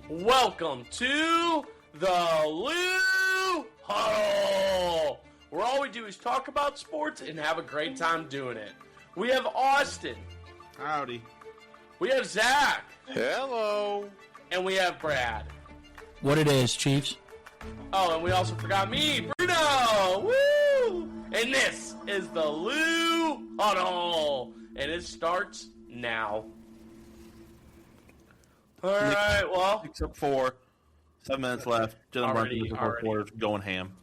Welcome to the Lou Huddle, where all we do is talk about sports and have a great time doing it. We have Austin. Howdy. We have Zach. Hello. And we have Brad. What it is, Chiefs? Oh, and we also forgot me, Bruno. Woo! And this is the Lou Huddle, and it starts now. All right, well. Except for 7 minutes left. Jalen Already. Brunson in the fourth quarter going ham.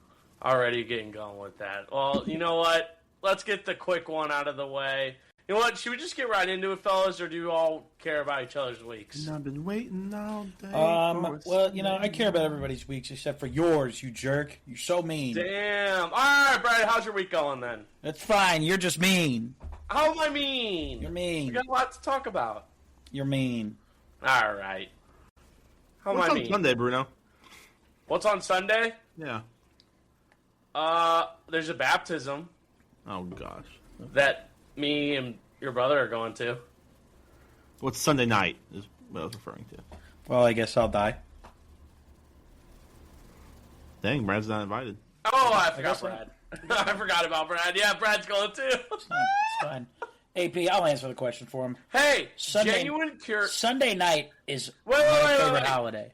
Already getting going with that. Well, you know what? Let's get the quick one out of the way. You know what? Should we just get right into it, fellas, or do you all care about each other's weeks? I've been waiting all day. Well, you know, I care about everybody's weeks except for yours, you jerk. You're so mean. Damn. All right, Brad, how's your week going then? That's fine. You're just mean. How am I mean? You're We mean. got a lot to talk about. You're mean. All right. How am What's I on mean? Sunday, Bruno? What's on Sunday? Yeah. There's a baptism Oh, gosh. that me and your brother are going to. What's Sunday night is what I was referring to. Well, I guess I'll die. Dang, Brad's not invited. Oh, I forgot guess so. Brad. I forgot about Brad. Yeah, Brad's going too. It's fine. AP, I'll answer the question for him. Hey, Sunday- genuine cure. Sunday night is Wait, my wait, favorite wait. holiday.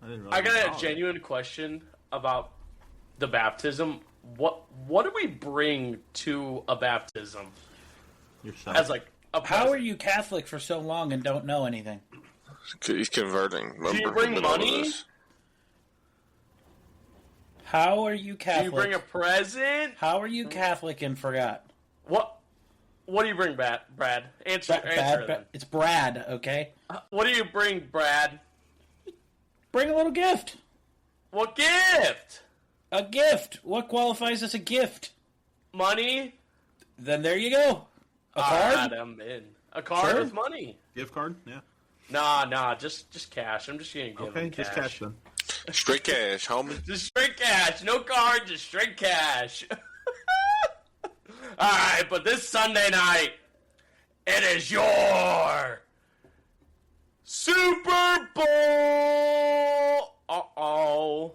I didn't I realize. got a genuine question about the baptism. What do we bring to a baptism Yourself. as like a How present? are you Catholic for so long and don't know anything? He's converting. Remember, you bring in the middle of money? this. How are you Do Catholic? you bring a present? How are you Catholic and forgot? What do you bring, Brad? Answer then. It's Brad, okay? What do you bring, Brad? Bring a little gift. What gift? A gift. What qualifies as a gift? Money? Then there you go. A card? Alright, I'm in. A card Sure. with money. Gift card? Yeah. Nah, just cash. I'm just gonna give Okay, him just cash then. Straight cash, homie. Just straight cash. No card, just straight cash. Alright, but this Sunday night, it is your Super Bowl. Uh-oh.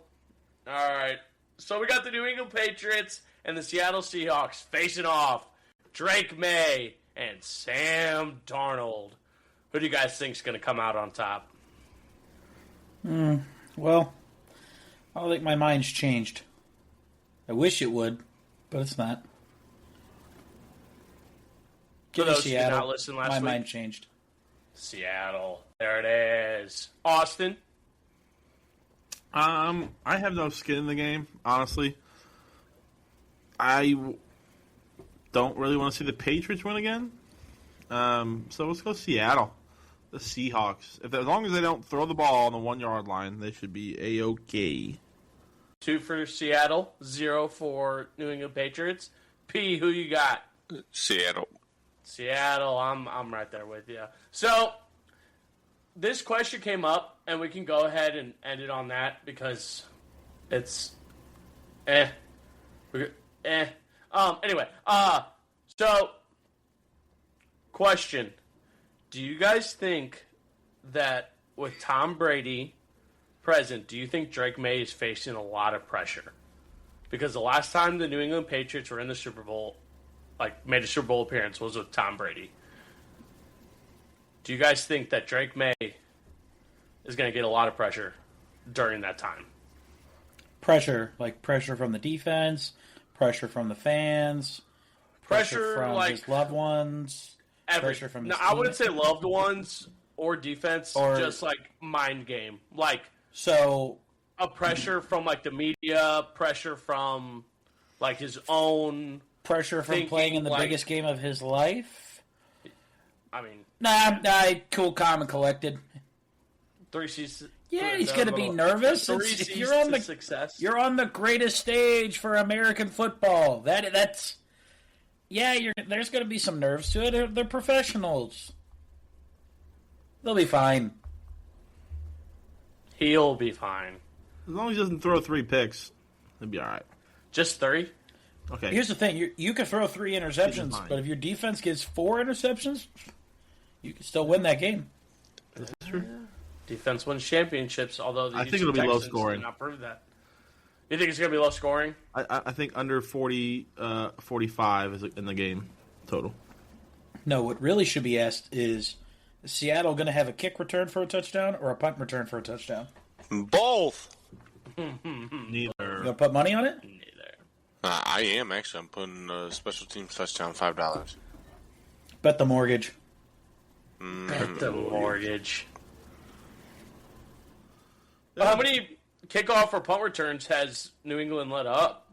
Alright. So we got the New England Patriots and the Seattle Seahawks facing off. Drake May and Sam Darnold. Who do you guys think is going to come out on top? Well, I don't think my mind's changed. I wish it would, but it's not. Give me those who did not Seattle. listen last My week. mind changed. Seattle. There it is. Austin. I have no skin in the game, honestly. I don't really want to see the Patriots win again. So let's go Seattle. The Seahawks. As long as they don't throw the ball on the 1 yard line, they should be A-OK. 2 for Seattle. 0 for New England Patriots. P, who you got? Seattle. Seattle. I'm right there with you. So this question came up, and we can go ahead and end it on that because it's Anyway, so question: do you guys think that with Tom Brady present, do you think Drake May is facing a lot of pressure? Because the last time the New England Patriots were in the Super Bowl, like made a Super Bowl appearance, was with Tom Brady. Do you guys think that Drake May is going to get a lot of pressure during that time? Pressure, like pressure from the defense, pressure from the fans, Pressure from like his loved ones, pressure from his I wouldn't team. say loved ones or defense, Or- just like mind game. Like So, a pressure from like the media, pressure from like his own. pressure from Thinking, playing in the like- biggest game of his life? I mean, Nah, cool, calm, and collected. 3 seasons. Yeah, he's going to be nervous. Three It's- seasons You're on to the success. You're on the greatest stage for American football. That's yeah. There's going to be some nerves to it. They're professionals. They'll be fine. He'll be fine. As long as he doesn't throw 3 picks, he'll be all right. Just 3. Okay. Here's the thing: you could throw 3 interceptions, fine. but if your defense gives 4 interceptions, you can still win that game. That's true. Defense wins championships, although the I think Houston it'll be low Texans scoring. did not prove that. You think it's going to be low scoring? I think under 40, 45 is in the game total. No, what really should be asked is Seattle going to have a kick return for a touchdown or a punt return for a touchdown? Both. Neither. You going to put money on it? Neither. I am, actually. I'm putting special teams touchdown $5. Bet the mortgage. Bet the mortgage. How many kickoff or punt returns has New England let up?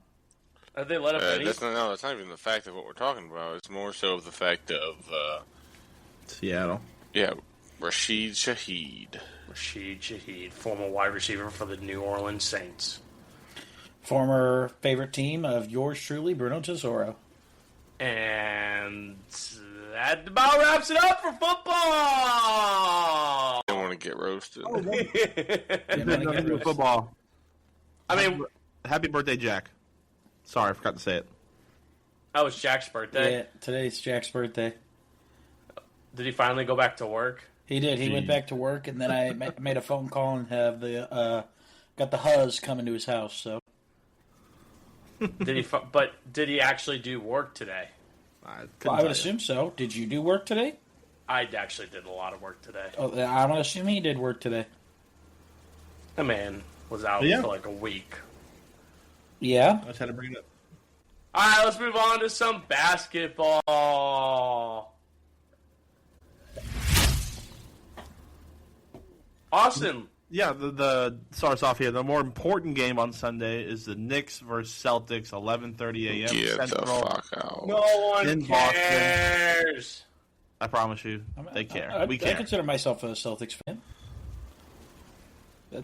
Have they let up any? That's not even the fact of what we're talking about. It's more so of the fact of, Seattle. Rashid Shaheed. Rashid Shaheed, former wide receiver for the New Orleans Saints. Former favorite team of yours truly, Bruno Tesoro. And that about wraps it up for football. I don't want to get roasted. Football. I mean, Happy birthday, Jack. Sorry, I forgot to say it. that was Jack's birthday. Yeah, today's Jack's birthday. Did he finally go back to work? He did. He went back to work, and then I made a phone call and have got the Huzz coming to his house. So But did he actually do work today? I would assume so. Did you do work today? I actually did a lot of work today. Oh, I would assume he did work today. The man was out Yeah. for like a week. Yeah. I just had to bring it up. All right, let's move on to some basketball. Austin, Yeah, the starts off here. The more important game on Sunday is the Knicks versus Celtics, 11:30 a.m. Get Central. the fuck out. no one In Boston. cares. I promise you, they care. I We care. consider myself a Celtics fan.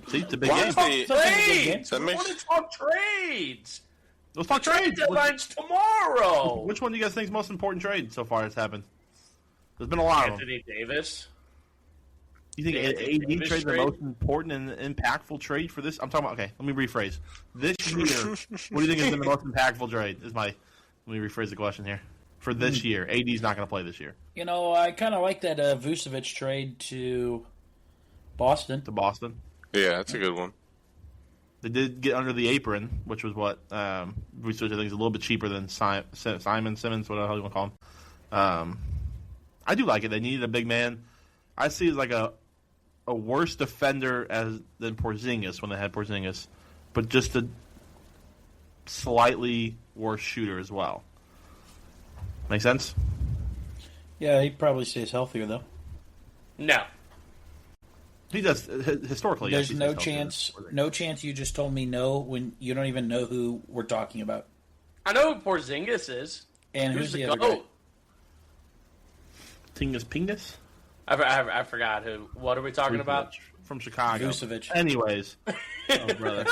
See, it's a big Why game. is the- Trades. That We makes- want to talk trades. Let's talk Trade trades. deadline's tomorrow. Which one do you guys think is the most important trade so far that's happened? There's been a lot of them. Anthony Davis. You think Anthony AD Davis trade the trade? most important and impactful trade for this? I'm talking about. Okay, let me rephrase. This year, what do you think has been the most impactful trade? Let me rephrase the question here. For this year, AD's not going to play this year. You know, I kind of like that Vucevic trade to Boston. To Boston, Yeah, that's a good one. they did get under the apron, which was what Vucevic I think is a little bit cheaper than Simon Simmons, whatever the hell you want to call him. I do like it. They needed a big man. I see it as like a worse defender than Porzingis when they had Porzingis, but just a slightly worse shooter as well. Make sense? Yeah, he probably stays healthier though. No. He does historically. yes, There's he no stays chance. healthy. No chance. You just told me no when you don't even know who we're talking about. I know who Porzingis is. And Who's who's the the other guy? GOAT? Tingus Pingus I forgot who. What are we talking about? from Chicago. Vucevic. Anyways, oh, brother.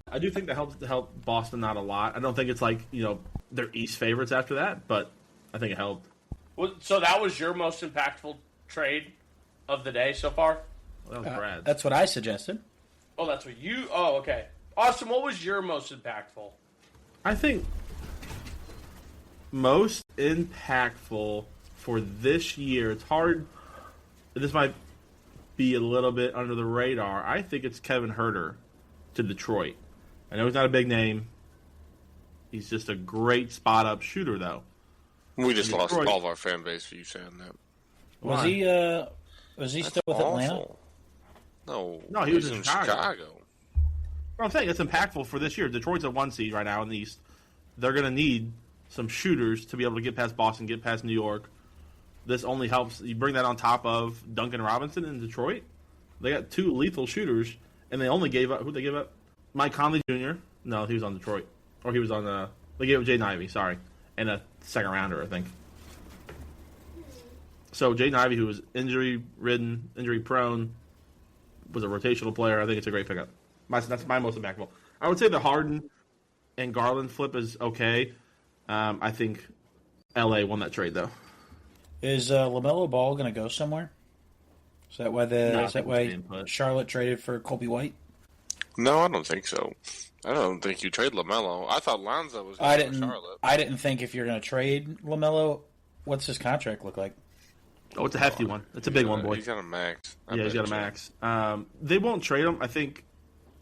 I do think that helped Boston out a lot. I don't think it's like they're East favorites after that, but I think it helped. So that was your most impactful trade of the day so far? That was Brad. That's what I suggested. Oh, that's what you... Oh, okay. Austin, what was your most impactful? I think most impactful for this year. It's hard. This might be a little bit under the radar. I think it's Kevin Huerter to Detroit. I know he's not a big name. He's just a great spot-up shooter, though. We just lost Detroit. all of our fan base for you saying that. Was Why? he? Was he still with Awful. Atlanta? No, he was in in Chicago. Chicago. Well, I'm saying it's impactful for this year. Detroit's a 1 seed right now in the East. They're going to need some shooters to be able to get past Boston, get past New York. This only helps. You bring that on top of Duncan Robinson in Detroit. They got two lethal shooters, and they only gave up. Who they give up? Mike Conley Jr. No, he was on Detroit, or he was on. They gave up Jaden Ivey, sorry, and a second rounder, I think. So Jaden Ivey, who was injury ridden, injury prone, was a rotational player. I think it's a great pickup. That's my most impactful. I would say the Harden and Garland flip is okay. I think LA won that trade though. Is LaMelo Ball going to go somewhere? Is that why No, I is that think why it's being put. Charlotte traded for Kobe White? No, I don't think so. I don't think you trade LaMelo. I thought Lonzo was I going to didn't. Charlotte. I didn't think if you're going to trade LaMelo, what's his contract look like? Oh, it's a hefty one. It's a big one, boy. He's got a max. Yeah, he's got a max. They won't trade him. I think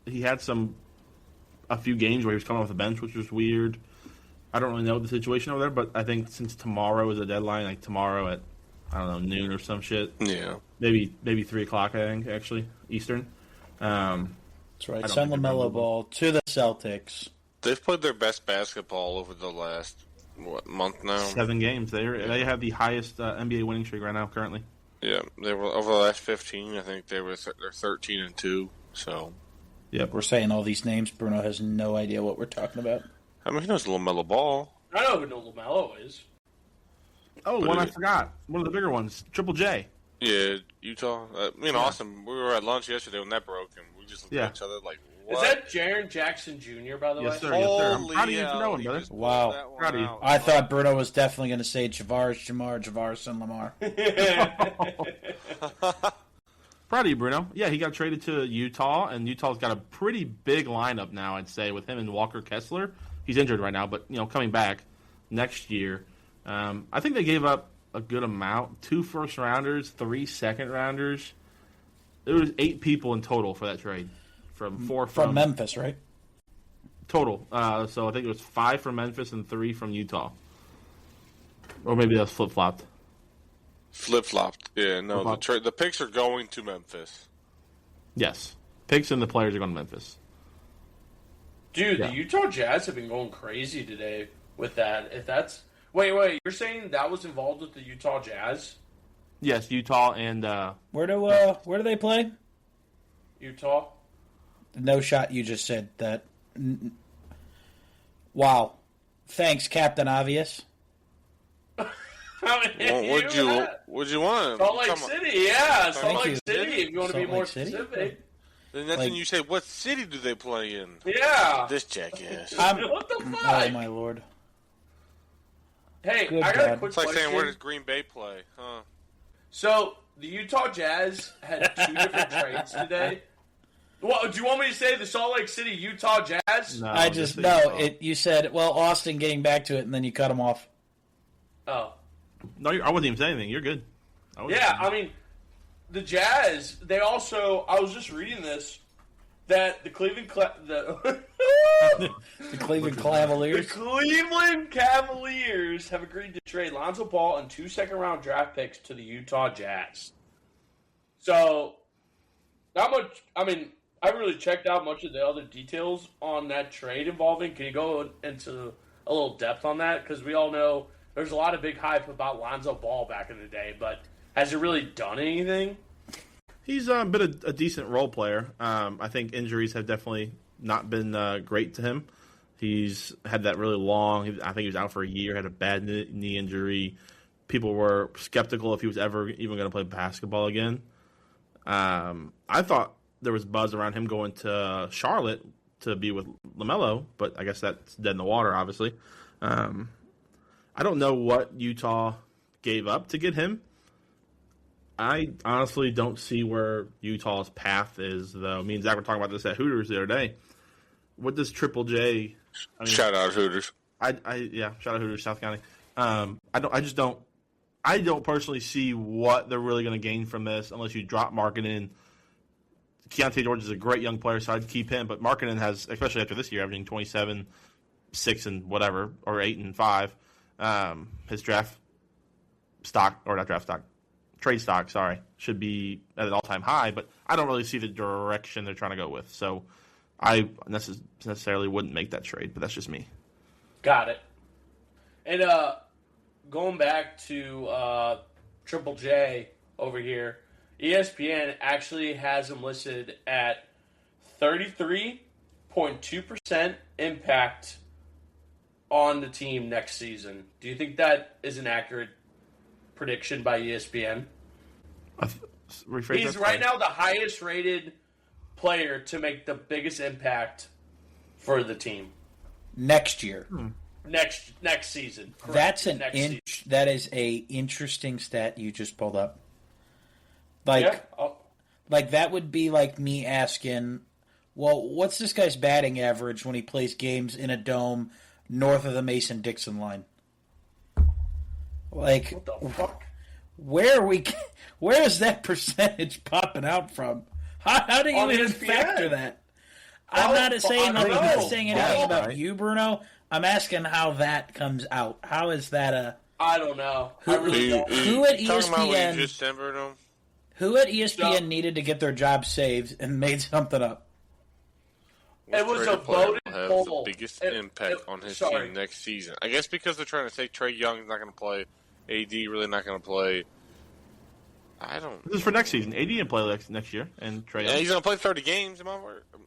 he had a few games where he was coming off the bench, which was weird. I don't really know the situation over there, but I think since tomorrow is the deadline, like tomorrow at, I don't know, noon or some shit. Yeah. Maybe 3 o'clock, I think, actually, Eastern. That's right. Send LaMelo Ball to the Celtics. They've played their best basketball over the last, month now? 7 games. They have the highest NBA winning streak right now, currently. Yeah, they were over the last 15. I think they're 13-2. So, yep. We're saying all these names. Bruno has no idea what we're talking about. I mean, he knows LaMelo Ball. I know who LaMelo is. Oh, one I forgot. One of the bigger ones, Triple J. Yeah, Utah. Austin. We were at lunch yesterday when that broke, and we just looked at each other like, "What?" Is that Jaren Jackson Jr. by the way? Yes, sir. Yes, sir. I'm proud of you for knowing, brother. Wow. Proud of you. I thought Bruno was definitely going to say Javaris, and Lamar. Proud of you, Bruno. Yeah, he got traded to Utah, and Utah's got a pretty big lineup now, I'd say, with him and Walker Kessler. He's injured right now, but coming back next year. I think they gave up a good amount. 2 first-rounders, 3 second-rounders. There was 8 people in total for that trade. From Memphis, right? Total. So I think it was 5 from Memphis and 3 from Utah. Or maybe that's flip-flopped. Flip-flopped. Yeah, no, Flip-flop. the picks are going to Memphis. Yes. Picks and the players are going to Memphis. Dude, the Utah Jazz have been going crazy today with that. If that's wait, you're saying that was involved with the Utah Jazz? Yes, Utah and where do they play? Utah. No shot. You just said that. Wow. Thanks, Captain Obvious. What'd you want? Salt Lake City, yeah. Salt Thank Lake you. City, if you want to be Salt more Lake City? specific. Then that's when you say, what city do they play in? Yeah. This jackass. What the fuck? Oh, my Lord. Hey, Good I got a God. quick It's like question. saying, where does Green Bay play? Huh? So, the Utah Jazz had 2 different trades today. What, do you want me to say the Salt Lake City Utah Jazz? no, I just you said Austin getting back to it, and then you cut him off. Oh. No, I wouldn't even say anything. You're good. Yeah, I mean, the Jazz, they also, I was just reading this, that the Cleveland The Cleveland Cavaliers. The Cleveland Cavaliers have agreed to trade Lonzo Ball and 2 second-round draft picks to the Utah Jazz. So, not much. I mean, I haven't really checked out much of the other details on that trade involving. Can you go into a little depth on that? Because we all know there's a lot of big hype about Lonzo Ball back in the day, but has he really done anything? He's been a decent role player. I think injuries have definitely not been great to him. He's had that really long. I think he was out for a year. Had a bad knee injury. People were skeptical if he was ever even going to play basketball again. I thought there was buzz around him going to Charlotte to be with LaMelo, but I guess that's dead in the water, obviously. I don't know what Utah gave up to get him. I honestly don't see where Utah's path is, though. Me and Zach were talking about this at Hooters the other day. What does Triple J? I mean, Shout out Hooters. shout out Hooters, South County. I don't personally see what they're really going to gain from this unless you drop Markkanen. Keontae George is a great young player, so I'd keep him. But Markkanen has, especially after this year, averaging 27, 6 and whatever, or 8 and 5. His draft stock, or not draft stock, trade stock, should be at an all-time high. But I don't really see the direction they're trying to go with. So I necessarily wouldn't make that trade, but that's just me. Got it. And going back to Triple J over here, ESPN actually has him listed at 33.2% impact on the team next season. Do you think that is an accurate prediction by ESPN? He's right now the highest rated player to make the biggest impact for the team Next year. next season. Correct. That's that is a interesting stat you just pulled up. Like that would be like me asking, well, what's this guy's batting average when he plays games in a dome north of the Mason-Dixon line? Like, What the fuck? where is that percentage popping out from? How do you even factor that? I'm not saying anything about you, Bruno. I'm asking how that comes out. How is that I don't know. Who at ESPN? You just said, Bruno? Who at ESPN needed to get their job saved and made something up? It was a voted poll. The biggest impact on his team next season. I guess because they're trying to say Trae Young's not going to play, AD really not going to play. I don't. This is for next season. AD didn't play next year, and Trae Young. Yeah, he's going to play 30 games. All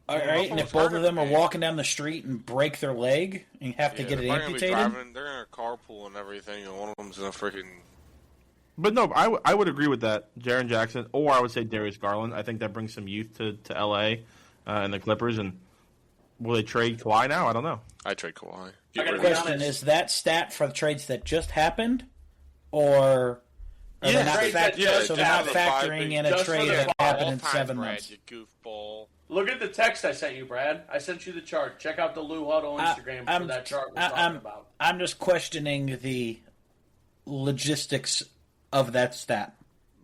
right, and if both of them are walking down the street and break their leg and have to get it amputated, they're going to carpool and everything, and one of them's going to freaking. But no, I would agree with that, Jaren Jackson, or I would say Darius Garland. I think that brings some youth to LA and the Clippers, and will they trade Kawhi now? I don't know. I trade Kawhi. Question: is that stat for the trades that just happened, or? So they're not factoring in a trade that happened in 7 months. You goofball. Look at the text I sent you, Brad. I sent you the chart. Check out the Lou Huddle Instagram for that chart we're talking about. I'm just questioning the logistics of that stat.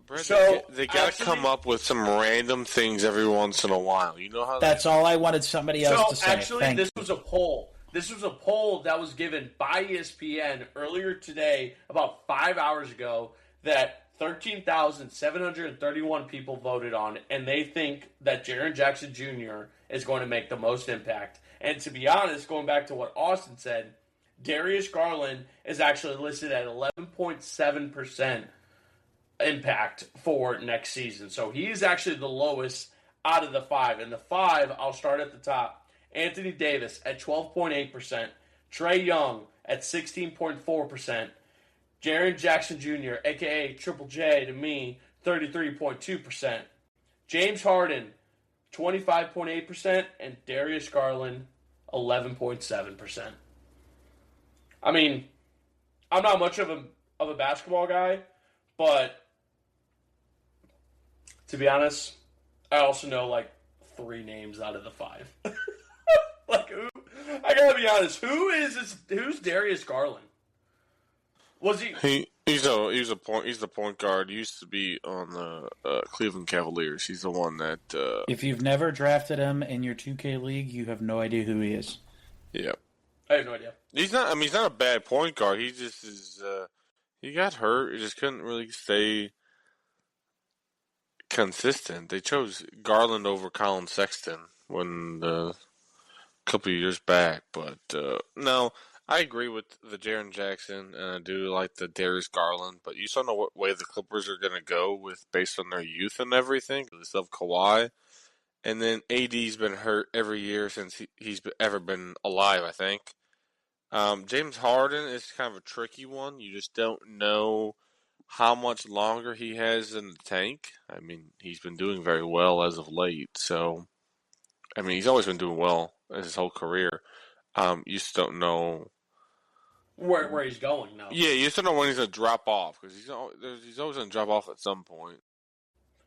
Brad, so they got to come up with some random things every once in a while. You know how? That's all I wanted somebody else to say. So actually, this was a poll. This was a poll that was given by ESPN earlier today, about 5 hours ago, that 13,731 people voted on, and they think that Jaren Jackson Jr. is going to make the most impact. And to be honest, going back to what Austin said, Darius Garland is actually listed at 11.7% impact for next season. So he's actually the lowest out of the 5. And the 5, I'll start at the top. Anthony Davis at 12.8%. Trae Young at 16.4%. Jaren Jackson Jr., a.k.a. Triple J to me, 33.2%. James Harden, 25.8%. And Darius Garland, 11.7%. I mean, I'm not much of a basketball guy, but to be honest, I also know like 3 names out of the 5. Like, I gotta be honest, who's Darius Garland? Was he? He's the point guard. He used to be on the Cleveland Cavaliers. He's the one that. If you've never drafted him in your 2K league, you have no idea who he is. Yeah, I have no idea. He's not. I mean, he's not a bad point guard. He just is. He got hurt. He just couldn't really stay consistent. They chose Garland over Colin Sexton a couple of years back, but no. I agree with the Jaren Jackson, and I do like the Darius Garland, but you saw know what way the Clippers are going to go based on their youth and everything. They still have Kawhi, and then AD's been hurt every year since he's ever been alive, I think. James Harden is kind of a tricky one. You just don't know how much longer he has in the tank. I mean, he's been doing very well as of late, so, I mean, he's always been doing well his whole career. You just don't know where he's going now. Yeah, you just don't know when he's going to drop off, because he's always going to drop off at some point.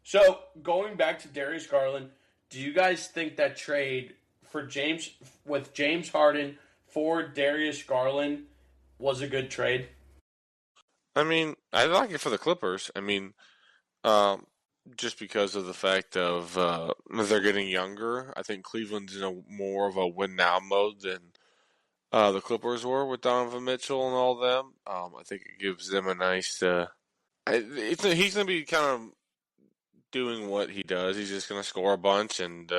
So, going back to Darius Garland, do you guys think that trade for James Harden for Darius Garland was a good trade? I mean, I like it for the Clippers. I mean, just because of the fact of they're getting younger. I think Cleveland's in more of a win-now mode than the Clippers were with Donovan Mitchell and all them. I think it gives them a nice. He's going to be kind of doing what he does. He's just going to score a bunch, and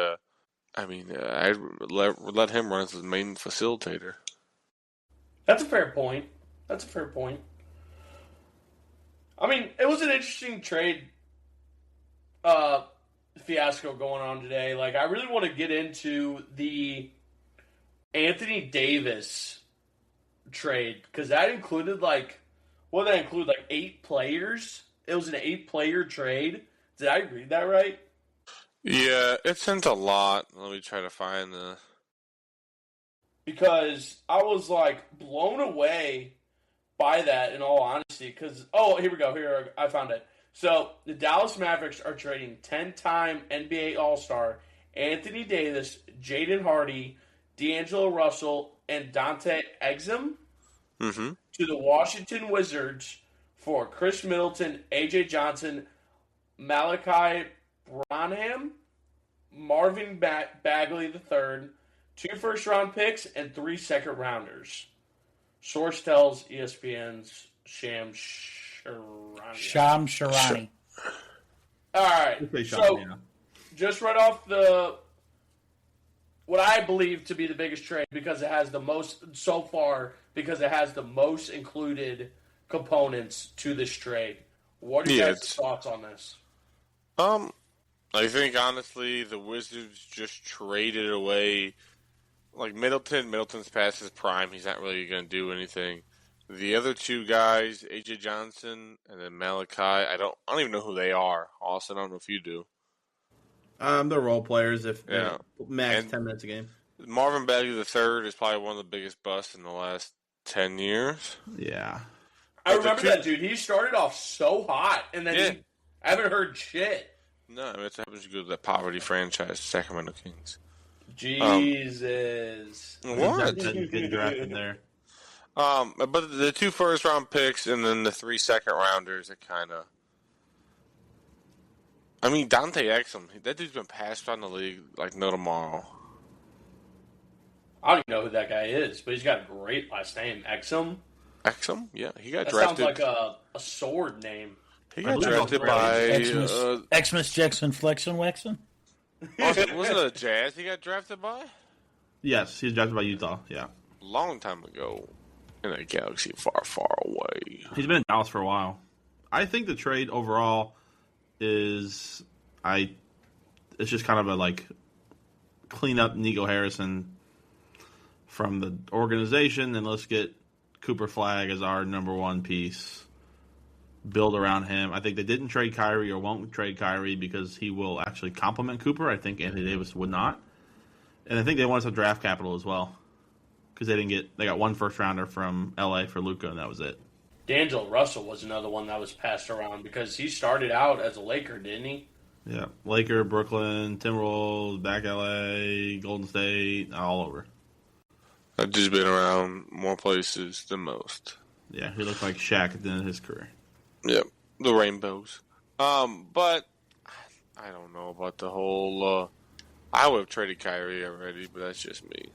I'd let him run as the main facilitator. That's a fair point. I mean, it was an interesting trade fiasco going on today. Like, I really want to get into the Anthony Davis trade, because that included what did that include? 8 players? It was an 8-player trade. Did I read that right? Yeah, it sent a lot. Let me try to find the. Because I was blown away by that, in all honesty. Because here we go. Here, I found it. So the Dallas Mavericks are trading 10-time NBA All-Star Anthony Davis, Jaden Hardy, D'Angelo Russell, and Dante Exum to the Washington Wizards for Chris Middleton, A.J. Johnson, Malachi Branham, Marvin Bagley III, 2 first-round picks, and 3 second-rounders. Source tells ESPN's Shams Charania. All right, so just right off what I believe to be the biggest trade because it has the most so far because it has the most included components to this trade. What are you guys' thoughts on this? I think honestly the Wizards just traded away like Middleton. Middleton's past his prime. He's not really going to do anything. The other 2 guys, AJ Johnson and then Malachi, I don't even know who they are. Austin, I don't know if you do. They're role players. If max 10 minutes a game. Marvin Bagley III is probably one of the biggest busts in the last 10 years. Yeah, I remember that dude. He started off so hot, and then I haven't heard shit. No, I mean, it's happens to go to that poverty franchise, Sacramento Kings. Jesus, what? Getting drafted there. But the 2 first-round picks and then the 3 second-rounders, it kind of. I mean, Dante Exum, that dude's been passed around the league like no tomorrow. I don't even know who that guy is, but he's got a great last name. Exum? Exum? Yeah, he got that drafted. Sounds like a sword name. He got drafted by... Xmas Jackson Flexon Wexon? Wasn't it a Jazz he got drafted by? Yes, he was drafted by Utah, yeah. Long time ago. In a galaxy far, far away. He's been in Dallas for a while. I think the trade overall it's just kind of a like clean up Nico Harrison from the organization and let's get Cooper Flag as our number 1 piece. Build around him. I think they didn't trade Kyrie or won't trade Kyrie because he will actually complement Cooper. I think Anthony Davis would not. And I think they wanted some draft capital as well. Because they got 1 first rounder from LA for Luka, and that was it. D'Angelo Russell was another one that was passed around because he started out as a Laker, didn't he? Yeah, Laker, Brooklyn, Timberwolves, back LA, Golden State, all over. I've just been around more places than most. Yeah, he looked like Shaq at the end of his career. Yep, the rainbows. But I don't know about the whole. I would have traded Kyrie already, but that's just me.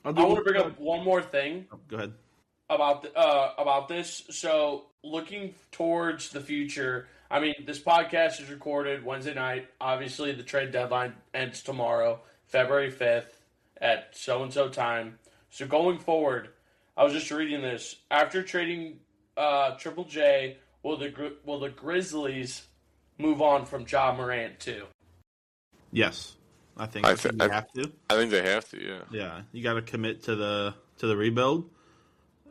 I want to bring up one more thing. Go ahead. About this. So, looking towards the future, I mean, this podcast is recorded Wednesday night. Obviously, the trade deadline ends tomorrow, February 5th at so-and-so time. So, going forward, I was just reading this. After trading Triple J, will the Grizzlies move on from Ja Morant too? Yes. I think they have to. I think they have to, yeah. Yeah, you got to commit to the rebuild,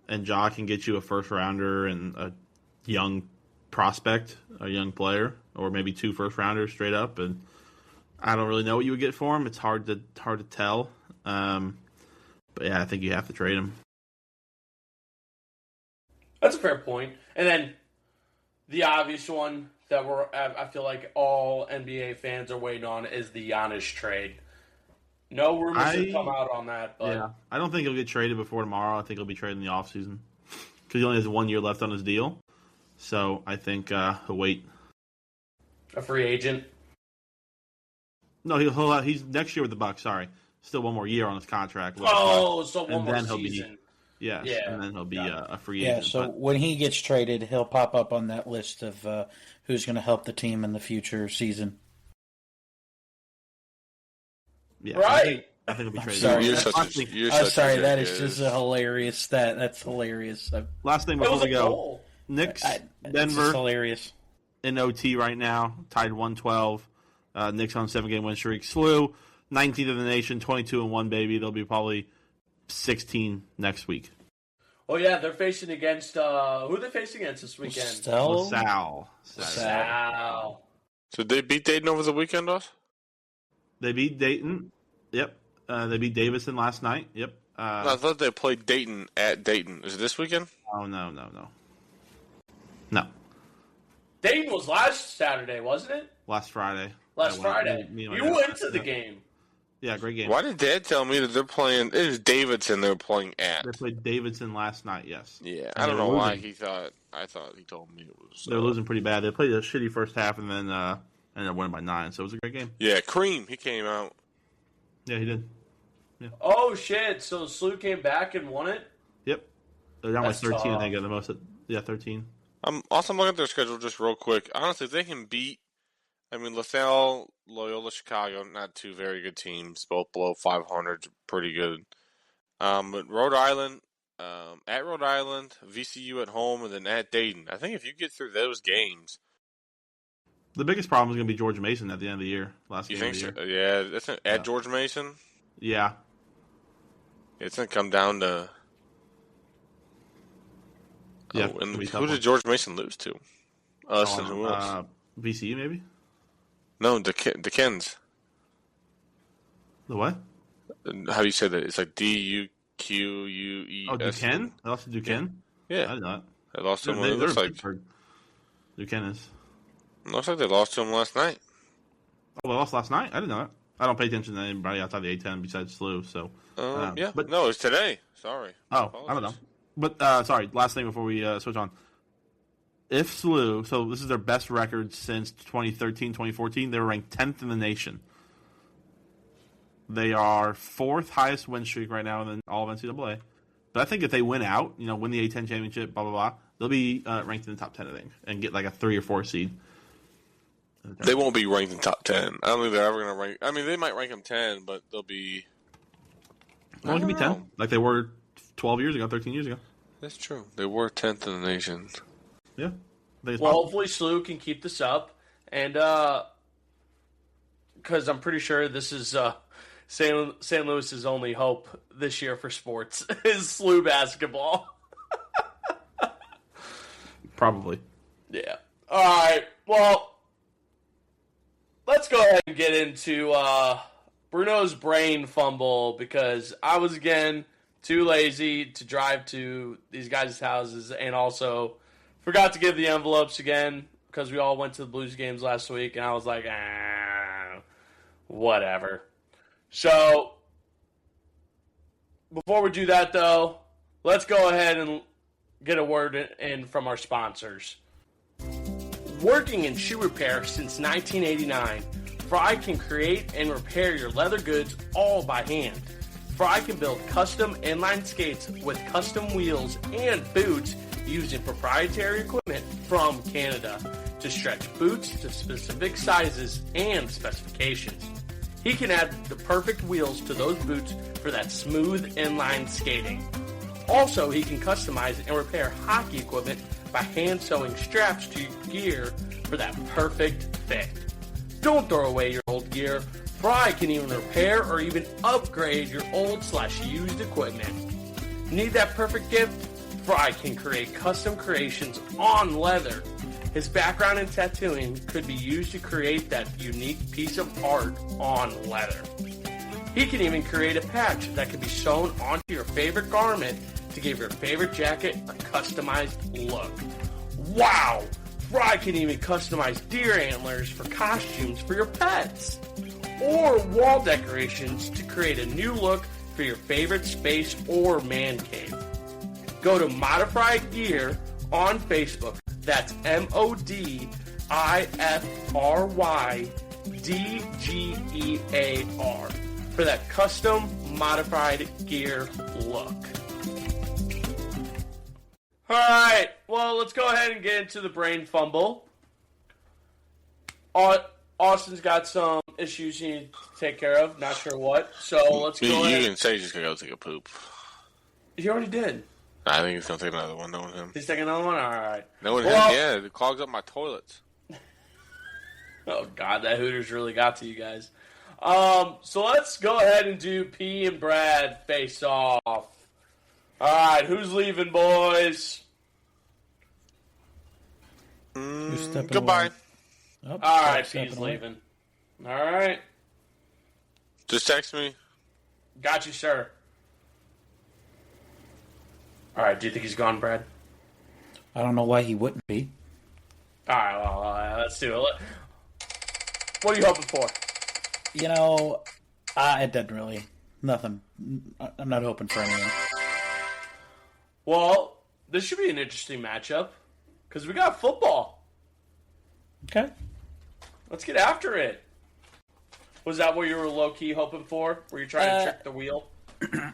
and Ja can get you a first rounder and a young prospect, a young player, or maybe 2 first rounders straight up. And I don't really know what you would get for him. It's hard to tell. But yeah, I think you have to trade him. That's a fair point. And then the obvious one that I feel like all NBA fans are waiting on is the Giannis trade. No rumors have come out on that. But yeah, I don't think he'll get traded before tomorrow. I think he'll be traded in the offseason because he only has 1 year left on his deal. So I think he'll wait. A free agent? No, he's next year with the Bucks. Sorry, still 1 more year on his contract. So one more season. Yeah, and then he'll be a free agent. Yeah, so when he gets traded, he'll pop up on that list of who's going to help the team in the future season. Yeah, right. I think he'll be traded. I'm sorry, that is just a hilarious stat. That's hilarious. Last thing before we go. Knicks, Denver, hilarious. In OT right now, tied 112. Knicks on a 7-game win streak. SLU, 19th in the nation, 22-1, baby. They'll be probably 16 next week. Oh yeah, they're facing against who are they facing against this weekend? LaSalle. So they beat Dayton over the weekend, Ross? They beat Dayton. Yep. They beat Davidson last night. Yep. No, I thought they played Dayton at Dayton. Is it this weekend? Oh, no. Dayton was last Saturday, wasn't it? Last Friday. Friday. You went to the game. Yeah, great game. Why did Dad tell me that they're playing? It was Davidson they're playing at. They played Davidson last night, yes. Yeah, I don't know why he thought. I thought he told me it was. They were losing pretty bad. They played a shitty first half and then ended up winning by 9. So it was a great game. Yeah, Cream. He came out. Yeah, he did. Yeah. Oh shit! So SLU came back and won it. Yep. They're down by That's 13. tough. They got the most. 13. Also, I'm looking at their schedule just real quick. Honestly, if they can beat, LaSalle, Loyola, Chicago, not two very good teams, both below 500, pretty good. But Rhode Island, at Rhode Island, VCU at home, and then at Dayton. I think if you get through those games, The biggest problem is going to be George Mason at the end of the year. Last you game think of the so? year. Yeah, that's at George Mason. Yeah. It's gonna come down to. Yeah. Oh, and it'll be a who tough did George Mason lose to? Us one. and who else? VCU maybe. No, the Kens. The what? How do you say that? It's like DUQUES. Oh, Duquesne. They lost to Duquesne. Yeah, I did not. they lost to him. They're It looks in like Pittsburgh. Duquesne is. they lost to him last night. Oh, they lost last night. I didn't know that. I don't pay attention to anybody outside the A10 besides SLU. So. Yeah, But no, it's today. Sorry. Oh, I don't know. But, sorry, last thing before we switch on. If SLU, so this is their best record since 2013, 2014, they were ranked 10th in the nation. They are 4th highest win streak right now in all of NCAA. But I think if they win out, win the A10 championship, blah, blah, blah, they'll be ranked in the top 10, I think, and get like a 3 or 4 seed. They won't be ranked in top 10. I don't think they're ever going to rank. I mean, they might rank them 10, but they'll be. Well, it can be 10, like they were 12 years ago, 13 years ago. That's true. They were 10th in the nation. Yeah. I think it's Well, possible. hopefully SLU can keep this up, and because I'm pretty sure this is St. Louis's only hope this year for sports is SLU basketball. Probably. Yeah. All right. Well, let's go ahead and get into Bruno's brain fumble because I was, again, too lazy to drive to these guys' houses and also forgot to give the envelopes again because we all went to the Blues games last week and I was like, whatever. So, before we do that, though, let's go ahead and get a word in from our sponsors. Working in shoe repair since 1989, Fry can create and repair your leather goods all by hand. Fry can build custom inline skates with custom wheels and boots using proprietary equipment from Canada to stretch boots to specific sizes and specifications. He can add the perfect wheels to those boots for that smooth inline skating. Also, he can customize and repair hockey equipment by hand sewing straps to your gear for that perfect fit. Don't throw away your old gear. Fry can even repair or even upgrade your old/used equipment. Need that perfect gift? Fry can create custom creations on leather. His background in tattooing could be used to create that unique piece of art on leather. He can even create a patch that can be sewn onto your favorite garment to give your favorite jacket a customized look. Wow! Fry can even customize deer antlers for costumes for your pets. Or wall decorations to create a new look for your favorite space or man cave. Go to Modified Gear on Facebook. That's MODIFRYDGEAR for that custom modified gear look. Alright, well, let's go ahead and get into the brain fumble. Austin's got some issues he needs to take care of, not sure what. So let's go ahead. You can say he's just going to go take a poop. He already did. I think he's going to take another one, knowing him. He's taking another one? Alright. Knowing Well- him, yeah, it clogs up my toilets. Oh, God, that Hooters really got to you guys. So let's go ahead and do P and Brad face off. All right, who's leaving, boys? Who's stepping Goodbye. away? Oh, All right, stepping P's away. leaving. All right. Just text me. Got you, sir. All right, do you think he's gone, Brad? I don't know why he wouldn't be. All right, well, let's do it. What are you hoping for? You know, it doesn't really. Nothing. I'm not hoping for anything. Well, this should be an interesting matchup. Because we got football. Okay. Let's get after it. Was that what you were low-key hoping for? Were you trying to trick the wheel?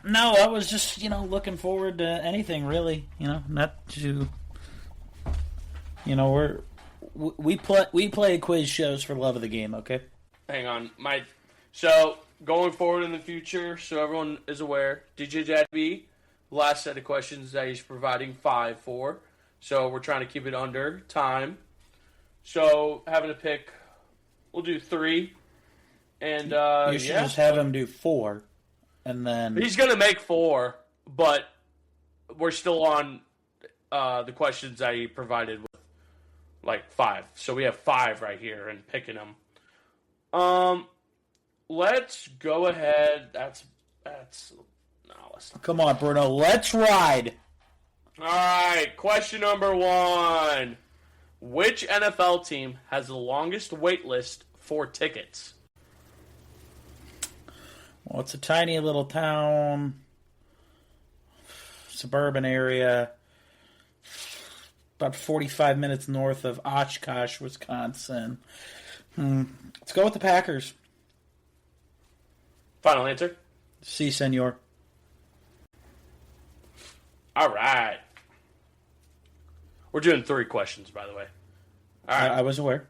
No, I was just, looking forward to anything, really. Not to... we play quiz shows for love of the game, okay? Hang on. So, going forward in the future, so everyone is aware, DJ Jadby, last set of questions that he's providing 5 for. So, we're trying to keep it under time. So, having to pick, we'll do 3. And, you should just have him do 4. And then... He's going to make 4, but we're still on the questions that he provided with, 5. So, we have 5 right here and picking them. Let's go ahead. Let's not. Come on, Bruno. Let's ride. All right. Question number 1. Which NFL team has the longest wait list for tickets? Well, it's a tiny little town, suburban area, about 45 minutes north of Oshkosh, Wisconsin. Let's go with the Packers. Final answer? Si, senor. All right. We're doing 3 questions, by the way. All right. I was aware.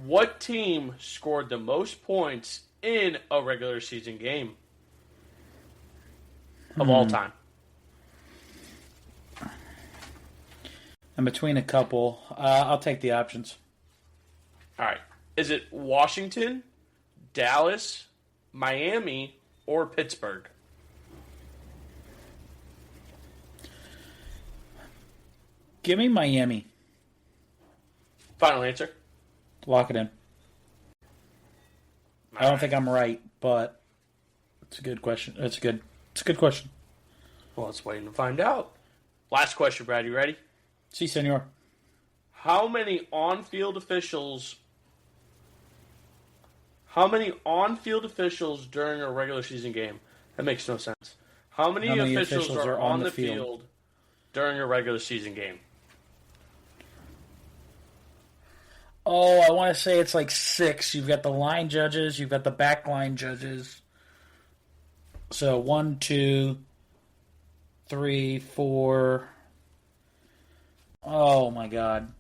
What team scored the most points in a regular season game of all time? I'm between a couple. I'll take the options. All right. Is it Washington, Dallas, Miami, or Pittsburgh? Give me Miami. Final answer? Lock it in. I don't think I'm right, but it's a good question. It's a good question. Well, let's wait and find out. Last question, Brad. You ready? Si, senor. How many on-field officials during a regular season game? That makes no sense. How many officials are on the field during a regular season game? Oh, I want to say it's 6. You've got the line judges. You've got the back line judges. So 1, 2, 3, 4. Oh my God.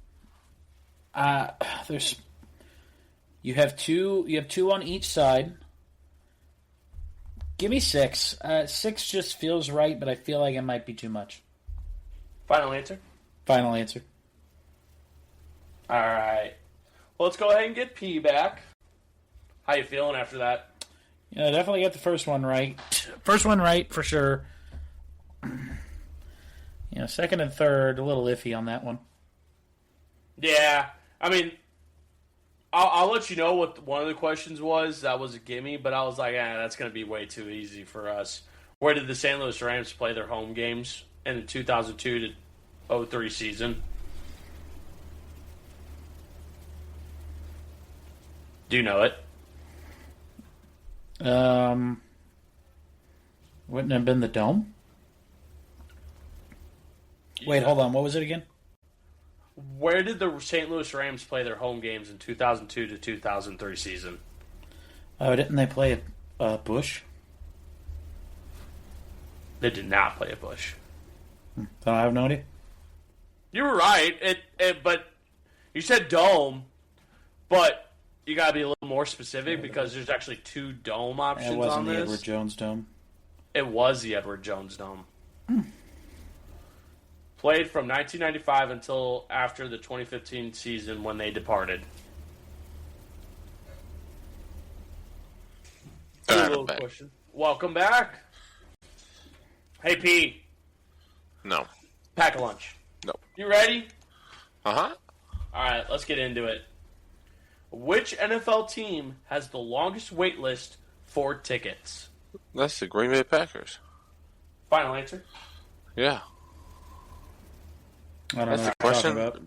You have two on each side. Give me 6. 6 just feels right, but I feel like it might be too much. Final answer? Final answer. All right. Well, let's go ahead and get P back. How you feeling after that? Yeah, definitely got the first one right. First one right for sure. Second and third, a little iffy on that one. Yeah, I mean, I'll let you know what one of the questions was. That was a gimme, but I was like, that's going to be way too easy for us. Where did the St. Louis Rams play their home games in the 2002 to 03 season? Do you know it? Wouldn't it have been the Dome? Yeah. Wait, hold on. What was it again? Where did the St. Louis Rams play their home games in 2002 to 2003 season? Oh, didn't they play at Busch? They did not play at Busch. I have no idea. You were right. But you said Dome, but you got to be a little more specific because there's actually 2 dome options on this. It wasn't the Edward Jones Dome. It was the Edward Jones Dome. Played from 1995 until after the 2015 season when they departed. Question. Welcome back. Hey, P. No. Pack a lunch. No. You ready? Uh-huh. All right, let's get into it. Which NFL team has the longest wait list for tickets? That's the Green Bay Packers. Final answer? Yeah. I don't know what you're talking about.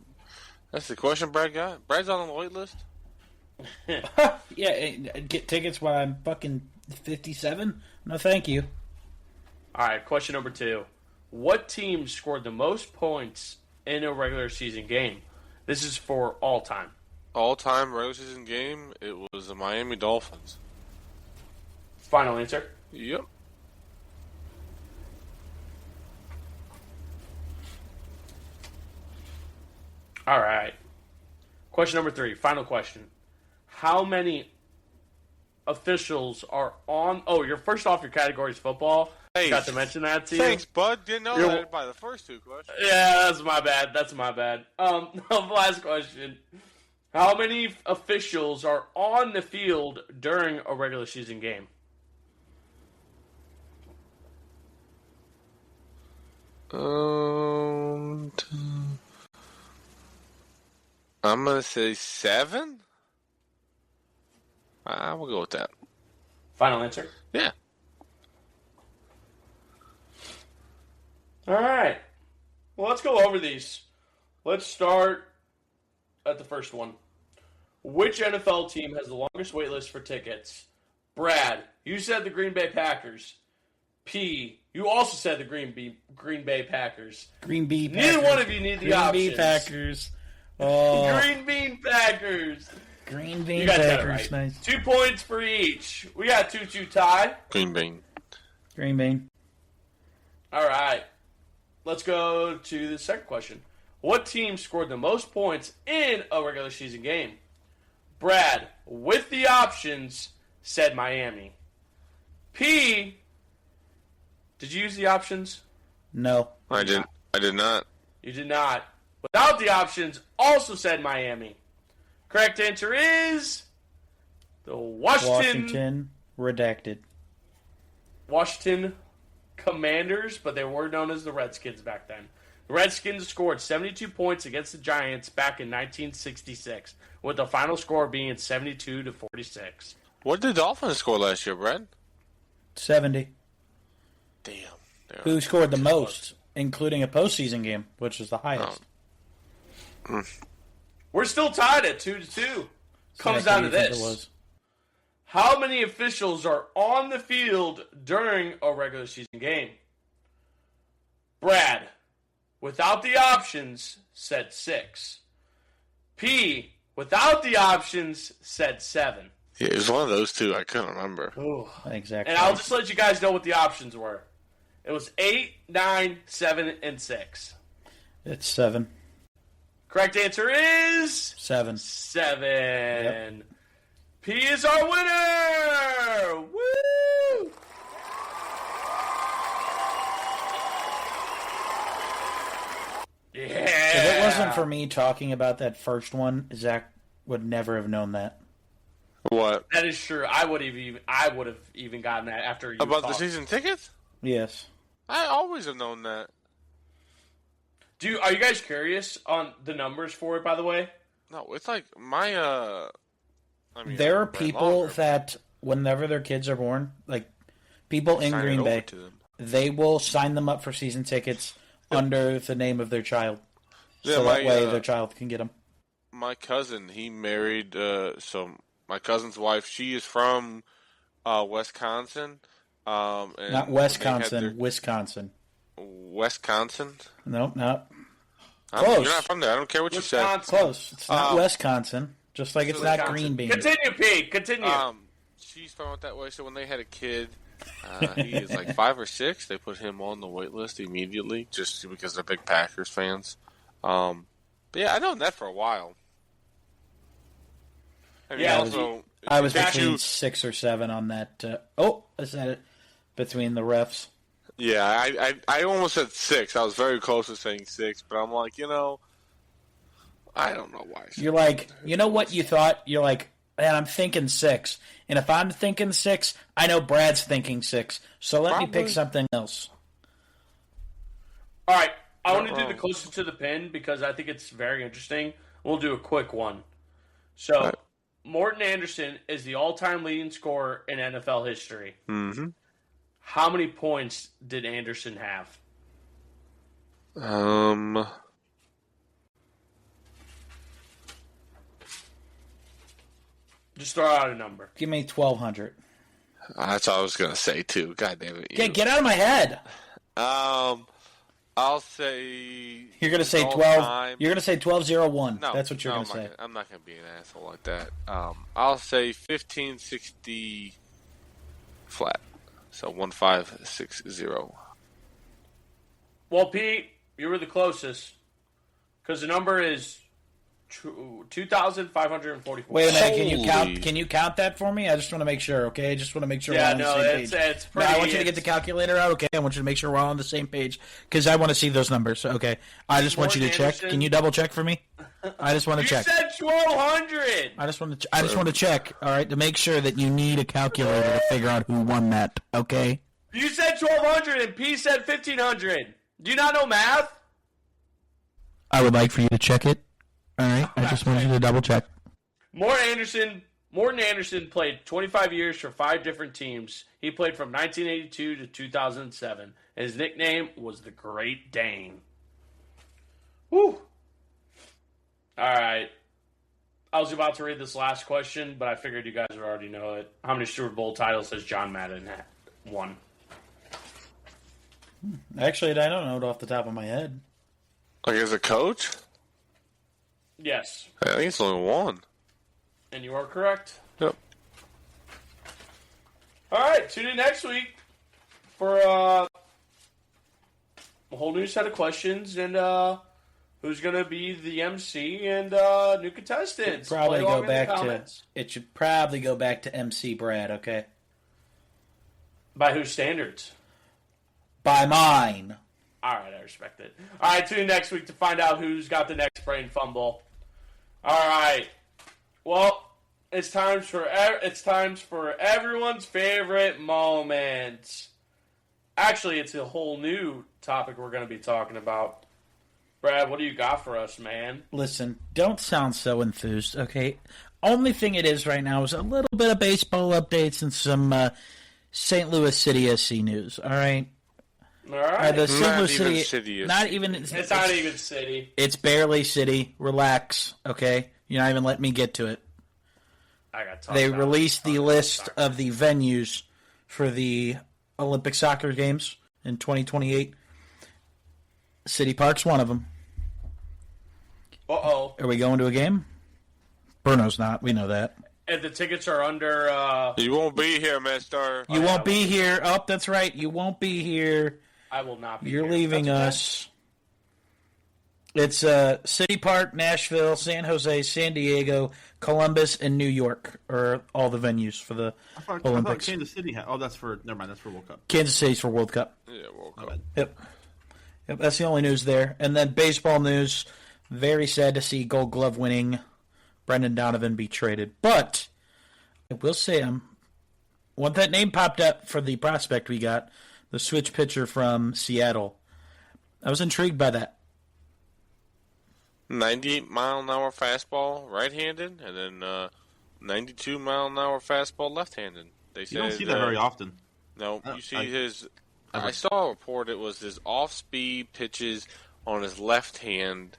That's the question Brad got. Brad's on the wait list? Yeah, get tickets while I'm fucking 57? No, thank you. All right, question number 2. What team scored the most points in a regular season game. This is for all time. All-time regular season game, it was the Miami Dolphins. Final answer? Yep. All right. Question number 3. Final question. How many officials are on... Oh, you're first off, your category is football. Hey, Got to mention that to you. Thanks, bud. Didn't know that by the first 2 questions. Yeah, that's my bad. Last question. How many officials are on the field during a regular season game? I'm going to say 7? We'll go with that. Final answer? Yeah. All right. Well, let's go over these. Let's start at the first one. Which NFL team has the longest wait list for tickets? Brad, you said the Green Bay Packers. P, you also said the Green Bay Packers. Green Bay Packers. Neither one of you need the options. Green Bay Packers. Oh. Green Bean Packers. Green Bay You guys got it Packers. right. Nice. 2 points for each. We got 2-2 tie. Green Bay. Green Bay. All right. Let's go to the second question. What team scored the most points in a regular season game? Brad, with the options, said Miami. P, did you use the options? No. I did not. You did not. Without the options, also said Miami. Correct answer is the Washington redacted. Washington Commanders, but they were known as the Redskins back then. The Redskins scored 72 points against the Giants back in 1966, with the final score being 72-46. What did the Dolphins score last year, Brad? 70. Damn. Who scored the most, including a postseason game, which is the highest? We're still tied at 2-2. Comes down to this. How many officials are on the field during a regular season game? Brad, without the options, said 6. P, without the options, said 7. Yeah, it was one of those two. I couldn't remember. Ooh. Exactly. And I'll just let you guys know what the options were. It was 8, 9, 7, and 6. It's 7. Correct answer is 7. 7. Yep. P is our winner! Woo! Yeah. If it wasn't for me talking about that first one, Zach would never have known that. What? That is true. I would have even gotten that after you About the talked. season tickets? Yes. I always have known that. Are you guys curious on the numbers for it, by the way? No, it's like my There are people that, whenever their kids are born, like people in Green Bay, they will sign them up for season tickets under the name of their child. So that way their child can get them. My cousin, he married, so my cousin's wife, she is from Wisconsin. And Not Wisconsin, Wisconsin. Wisconsin? Nope, not. Close. You're not from there. I don't care what you said. Close. It's not Wisconsin. Just like it's not Green Bean. Continue, Pete. Continue. She's from it that way. So when they had a kid, he is like 5 or 6. They put him on the wait list immediately, just because they're big Packers fans. But yeah, I've known that for a while. I mean, Yeah, also, I was between 6 or 7 on that. I said it. Between the refs. Yeah, I almost said 6. I was very close to saying 6, but I'm like, I don't know why. You're like, you know what you thought? You're like, man, I'm thinking 6. And if I'm thinking 6, I know Brad's thinking 6. So let me pick something else. All right. I want to do the closest to the pin because I think it's very interesting. We'll do a quick one. So, Morton Anderson is the all-time leading scorer in NFL history. Mm-hmm. How many points did Anderson have? Just throw out a number. Give me 1,200. That's what I was going to say, too. God damn it. Get out of my head. I'll say You're going to say 12. You're going to say 12-0-1. No, that's what you're going to say. I'm not going to be an asshole like that. I'll say 1560 flat. So 1560. Well, Pete, you were the closest because the number is 2,544. Wait a minute, can you count that for me? I just want to make sure, okay? I just want to make sure we're on the same page. It's pretty, I want you to get the calculator out, okay? I want you to make sure we're all on the same page because I want to see those numbers, okay? I just want you to check. Can you double check for me? I just want to check. You said 1,200. I just want to check, all right, to make sure that you need a calculator to figure out who won that, okay? You said 1,200 and P said 1,500. Do you not know math? I would like for you to check it. All right, I just want you to double check. Morton Anderson played 25 years for 5 different teams. He played from 1982 to 2007. His nickname was the Great Dane. Woo! All right. I was about to read this last question, but I figured you guys would already know it. How many Super Bowl titles has John Madden won? Actually, I don't know it off the top of my head. Like as a coach? Yes. I think it's only one. And you are correct. Yep. All right, tune in next week for a whole new set of questions and who's going to be the MC and new contestants. It should probably go back to MC Brad, okay? By whose standards? By mine. All right, I respect it. All right, tune in next week to find out who's got the next brain fumble. All right. Well, it's times for everyone's favorite moment. Actually, it's a whole new topic we're going to be talking about. Brad, what do you got for us, man? Listen, don't sound so enthused, okay? Only thing it is right now is a little bit of baseball updates and some St. Louis City SC news, all right? All right. The St. Louis City. It's not even city. It's barely city. Relax, okay? You're not even letting me get to it. They released the list of the venues for the Olympic soccer games in 2028. City Park's one of them. Uh-oh. Are we going to a game? Bruno's not. We know that. And the tickets are under... You won't be here, mister. You won't be here. Oh, that's right. You won't be here. I will not be You're here. leaving us. It's City Park, Nashville, San Jose, San Diego, Columbus, and New York are all the venues for the Olympics. I thought Kansas City had... Oh, that's for... Never mind, that's for World Cup. Kansas City's for World Cup. Yeah, World Cup. Yep, that's the only news there. And then baseball news. Very sad to see Gold Glove winning Brendan Donovan be traded. But I will say, when that name popped up for the prospect we got, the switch pitcher from Seattle, I was intrigued by that. 98-mile-an-hour fastball right-handed, and then 92-mile-an-hour fastball left-handed. You don't see that very often. No, you see his... I saw a report, it was his off-speed pitches on his left hand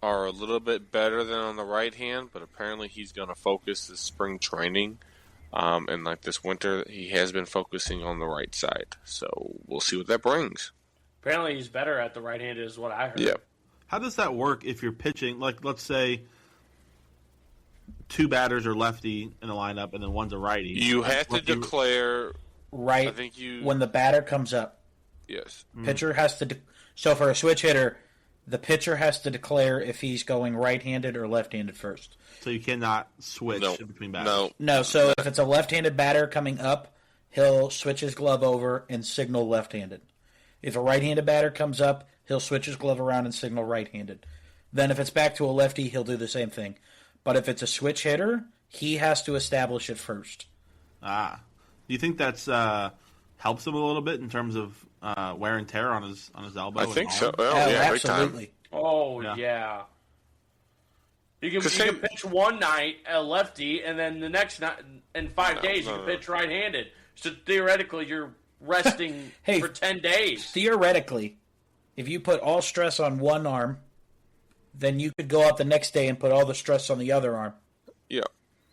are a little bit better than on the right hand, but apparently he's going to focus this spring training. And like this winter, he has been focusing on the right side. So we'll see what that brings. Apparently he's better at the right-handed is what I heard. Yep. How does that work if you're pitching? Like, let's say 2 batters are lefty in the lineup and then one's a righty. You have to declare... Right. I think when the batter comes up. Yes. Pitcher has to... So for a switch hitter, the pitcher has to declare if he's going right-handed or left-handed first. So you cannot switch between batters. No, so if it's a left-handed batter coming up, he'll switch his glove over and signal left-handed. If a right-handed batter comes up, he'll switch his glove around and signal right-handed. Then if it's back to a lefty, he'll do the same thing. But if it's a switch hitter, he has to establish it first. Ah. Do you think that's helps him a little bit in terms of wear and tear on his elbow? I think so. Oh, yeah, absolutely. Oh, yeah. You can pitch one night a lefty, and then the next night, in 5 days, you can pitch right-handed. So theoretically, you're resting for 10 days. Theoretically, if you put all stress on one arm, then you could go out the next day and put all the stress on the other arm. Yeah.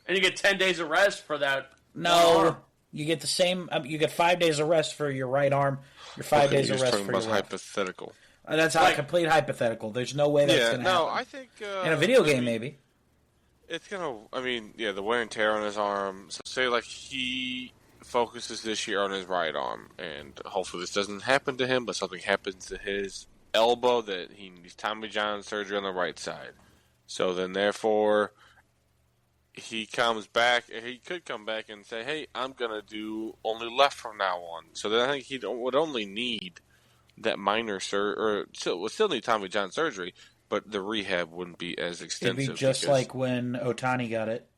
And you get 10 days of rest for that. No. You get the same. You get 5 days of rest for your right arm. Your 5 days of rest for your left. Hypothetical. That's a complete hypothetical. There's no way that's going to happen. I think in a video game, maybe. It's going to, the wear and tear on his arm. So say, like, he focuses this year on his right arm, and hopefully this doesn't happen to him, but something happens to his elbow that he needs Tommy John surgery on the right side. So then, therefore, he comes back. He could come back and say, "Hey, I'm gonna do only left from now on." So then I think he would only need that minor would still need Tommy John surgery, but the rehab wouldn't be as extensive. It'd be just like when Ohtani got it,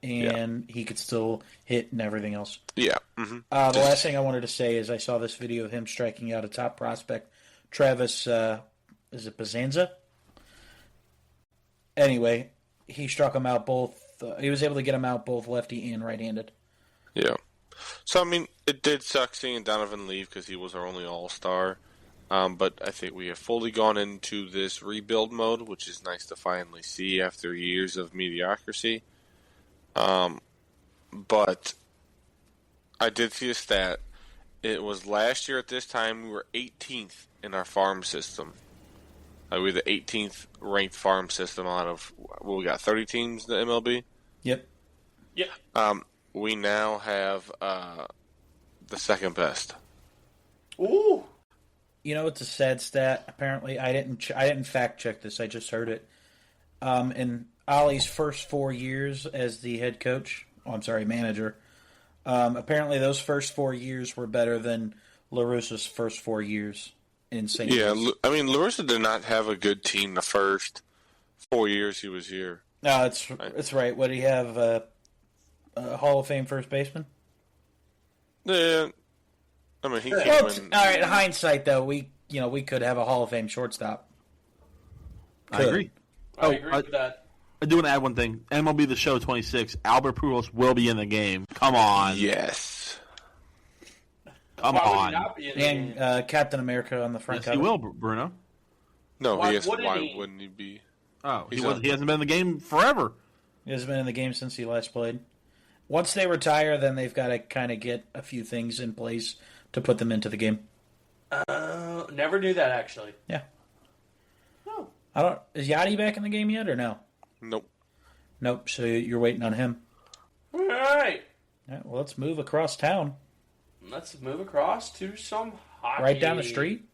and he could still hit and everything else. Yeah. Mm-hmm. The last thing I wanted to say is I saw this video of him striking out a top prospect, Travis. Is it Bazanza? Anyway, he struck him out both. He was able to get him out both lefty and right-handed. Yeah. So, I mean, it did suck seeing Donovan leave because he was our only all-star. But I think we have fully gone into this rebuild mode, which is nice to finally see after years of mediocrity. But I did see a stat. It was last year at this time we were 18th in our farm system. We were the 18th ranked farm system out of, we got 30 teams in the MLB? Yep. Yeah. We now have the second best. Ooh. You know, it's a sad stat. Apparently, I didn't fact check this. I just heard it. In Ollie's first 4 years as the head coach, manager. Apparently, those first 4 years were better than La Russa's first 4 years in St. Louis. Yeah, I mean, La Russa did not have a good team the first 4 years he was here. No, it's right. What did he have? A Hall of Fame first baseman? Yeah. I mean, he came in. All right, hindsight, though, we could have a Hall of Fame shortstop. I agree. I agree with that. I do want to add one thing. MLB The Show 26, Albert Pujols will be in the game. Come on. Yes. Come Why would he on. not be in the And game? Captain America on the front Yes, cover. he will, Bruno. No, Why he has. wouldn't Why he? wouldn't he be? Oh, he He's hasn't been in the game forever. He hasn't been in the game since he last played. Once they retire, then they've got to kind of get a few things in place to put them into the game. Never knew that, actually. Yeah. Oh. Is Yachty back in the game yet or no? Nope. Nope. So you're waiting on him. All right. All right, well, let's move across town. Let's move across to some hockey. Right down the street.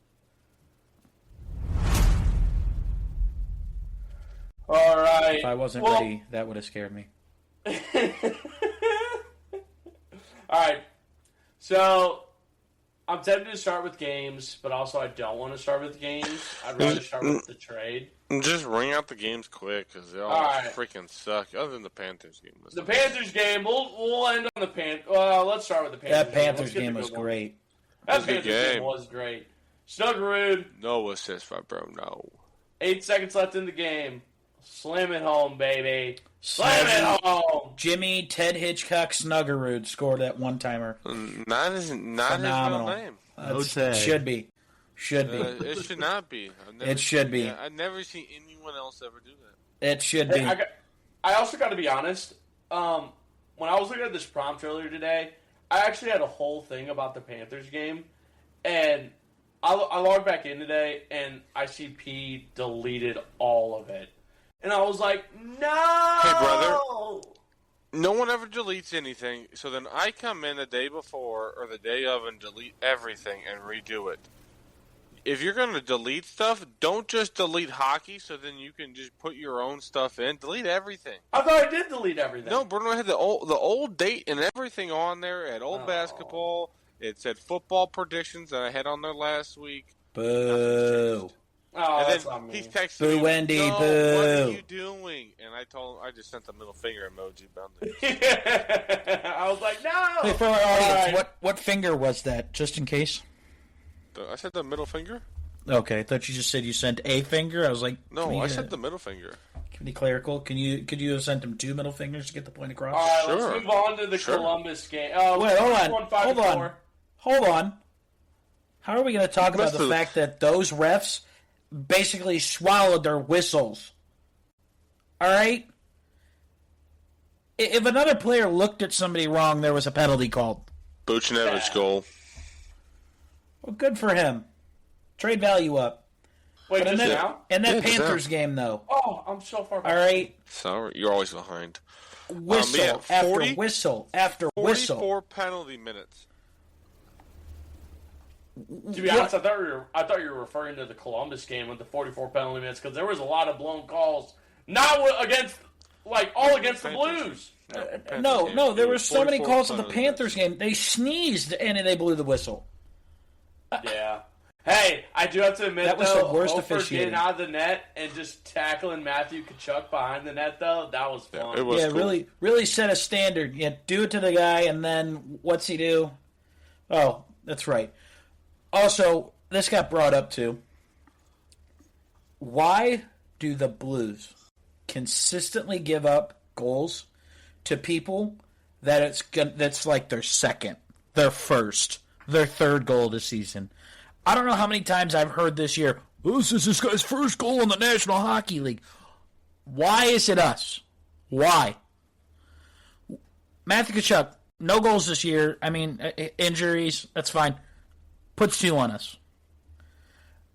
All right. If I wasn't ready, that would have scared me. All right. So, I'm tempted to start with games, but also I don't want to start with games. I'd rather start with the trade. Just ring out the games quick because they all freaking suck. Other than the Panthers game. The Panthers game, we'll end on the Panthers. Well, let's start with the Panthers. That Panthers game was great. That Panthers game was great. Snuggerud. No assist for bro. No. 8 seconds left in the game. Slam it home, baby. Slam it home. Jimmy Ted Hitchcock Snuggerud scored that one-timer. Not his real name. It should be. It should not be. It should be. I've never seen anyone else ever do that. It should be. I also got to be honest. When I was looking at this prompt earlier today, I actually had a whole thing about the Panthers game, and I logged back in today, and I see P deleted all of it. And I was like, no! Hey, brother. No one ever deletes anything, so then I come in the day before or the day of and delete everything and redo it. If you're going to delete stuff, don't just delete hockey so then you can just put your own stuff in. Delete everything. I thought I did delete everything. No, Bruno had the old date and everything on there. It had old basketball. It said football predictions that I had on there last week. Boo. Oh, and that's then not me. he's texting Boo, me, Wendy, no, boo. what are you doing? And I told him, I just sent the middle finger emoji. I was like, no! Hey, for our audience, what finger was that, just in case? I said the middle finger? Okay, I thought you just said you sent a finger. I was like, no, I said the middle finger. Can be clerical. Could you have sent him two middle fingers to get the point across? All right, Sure. let's move on to the Columbus game. Wait, hold on. How are we going to talk about the fact that those refs basically swallowed their whistles? All right? If another player looked at somebody wrong, there was a penalty called. Buchnevich goal. Well, good for him. Trade value up. Wait, But just now? in that Yeah, just Panthers now. game, though. Oh, I'm so far All behind. right, Sorry, you're always behind. whistle yeah, 40 after whistle after 44 whistle. penalty minutes. To be honest, I thought you were referring to the Columbus game with the 44 penalty minutes because there was a lot of blown calls, not against all against the Blues. No, there were so many 44 calls in the penalty Panthers game. They sneezed and they blew the whistle. Yeah. Hey, I do have to admit, That was though, the worst Hofer officiating. getting out of the net and just tackling Matthew Tkachuk behind the net, though, that was fun. it was cool. really set a standard. You do it to the guy, and then what's he do? Oh, that's right. Also, this got brought up too. Why do the Blues consistently give up goals to people that's like their second, their first, their third goal this season? I don't know how many times I've heard this year, this is this guy's first goal in the National Hockey League. Why is it us? Why? Matthew Tkachuk, no goals this year. I mean, injuries, that's fine. Puts 2 on us.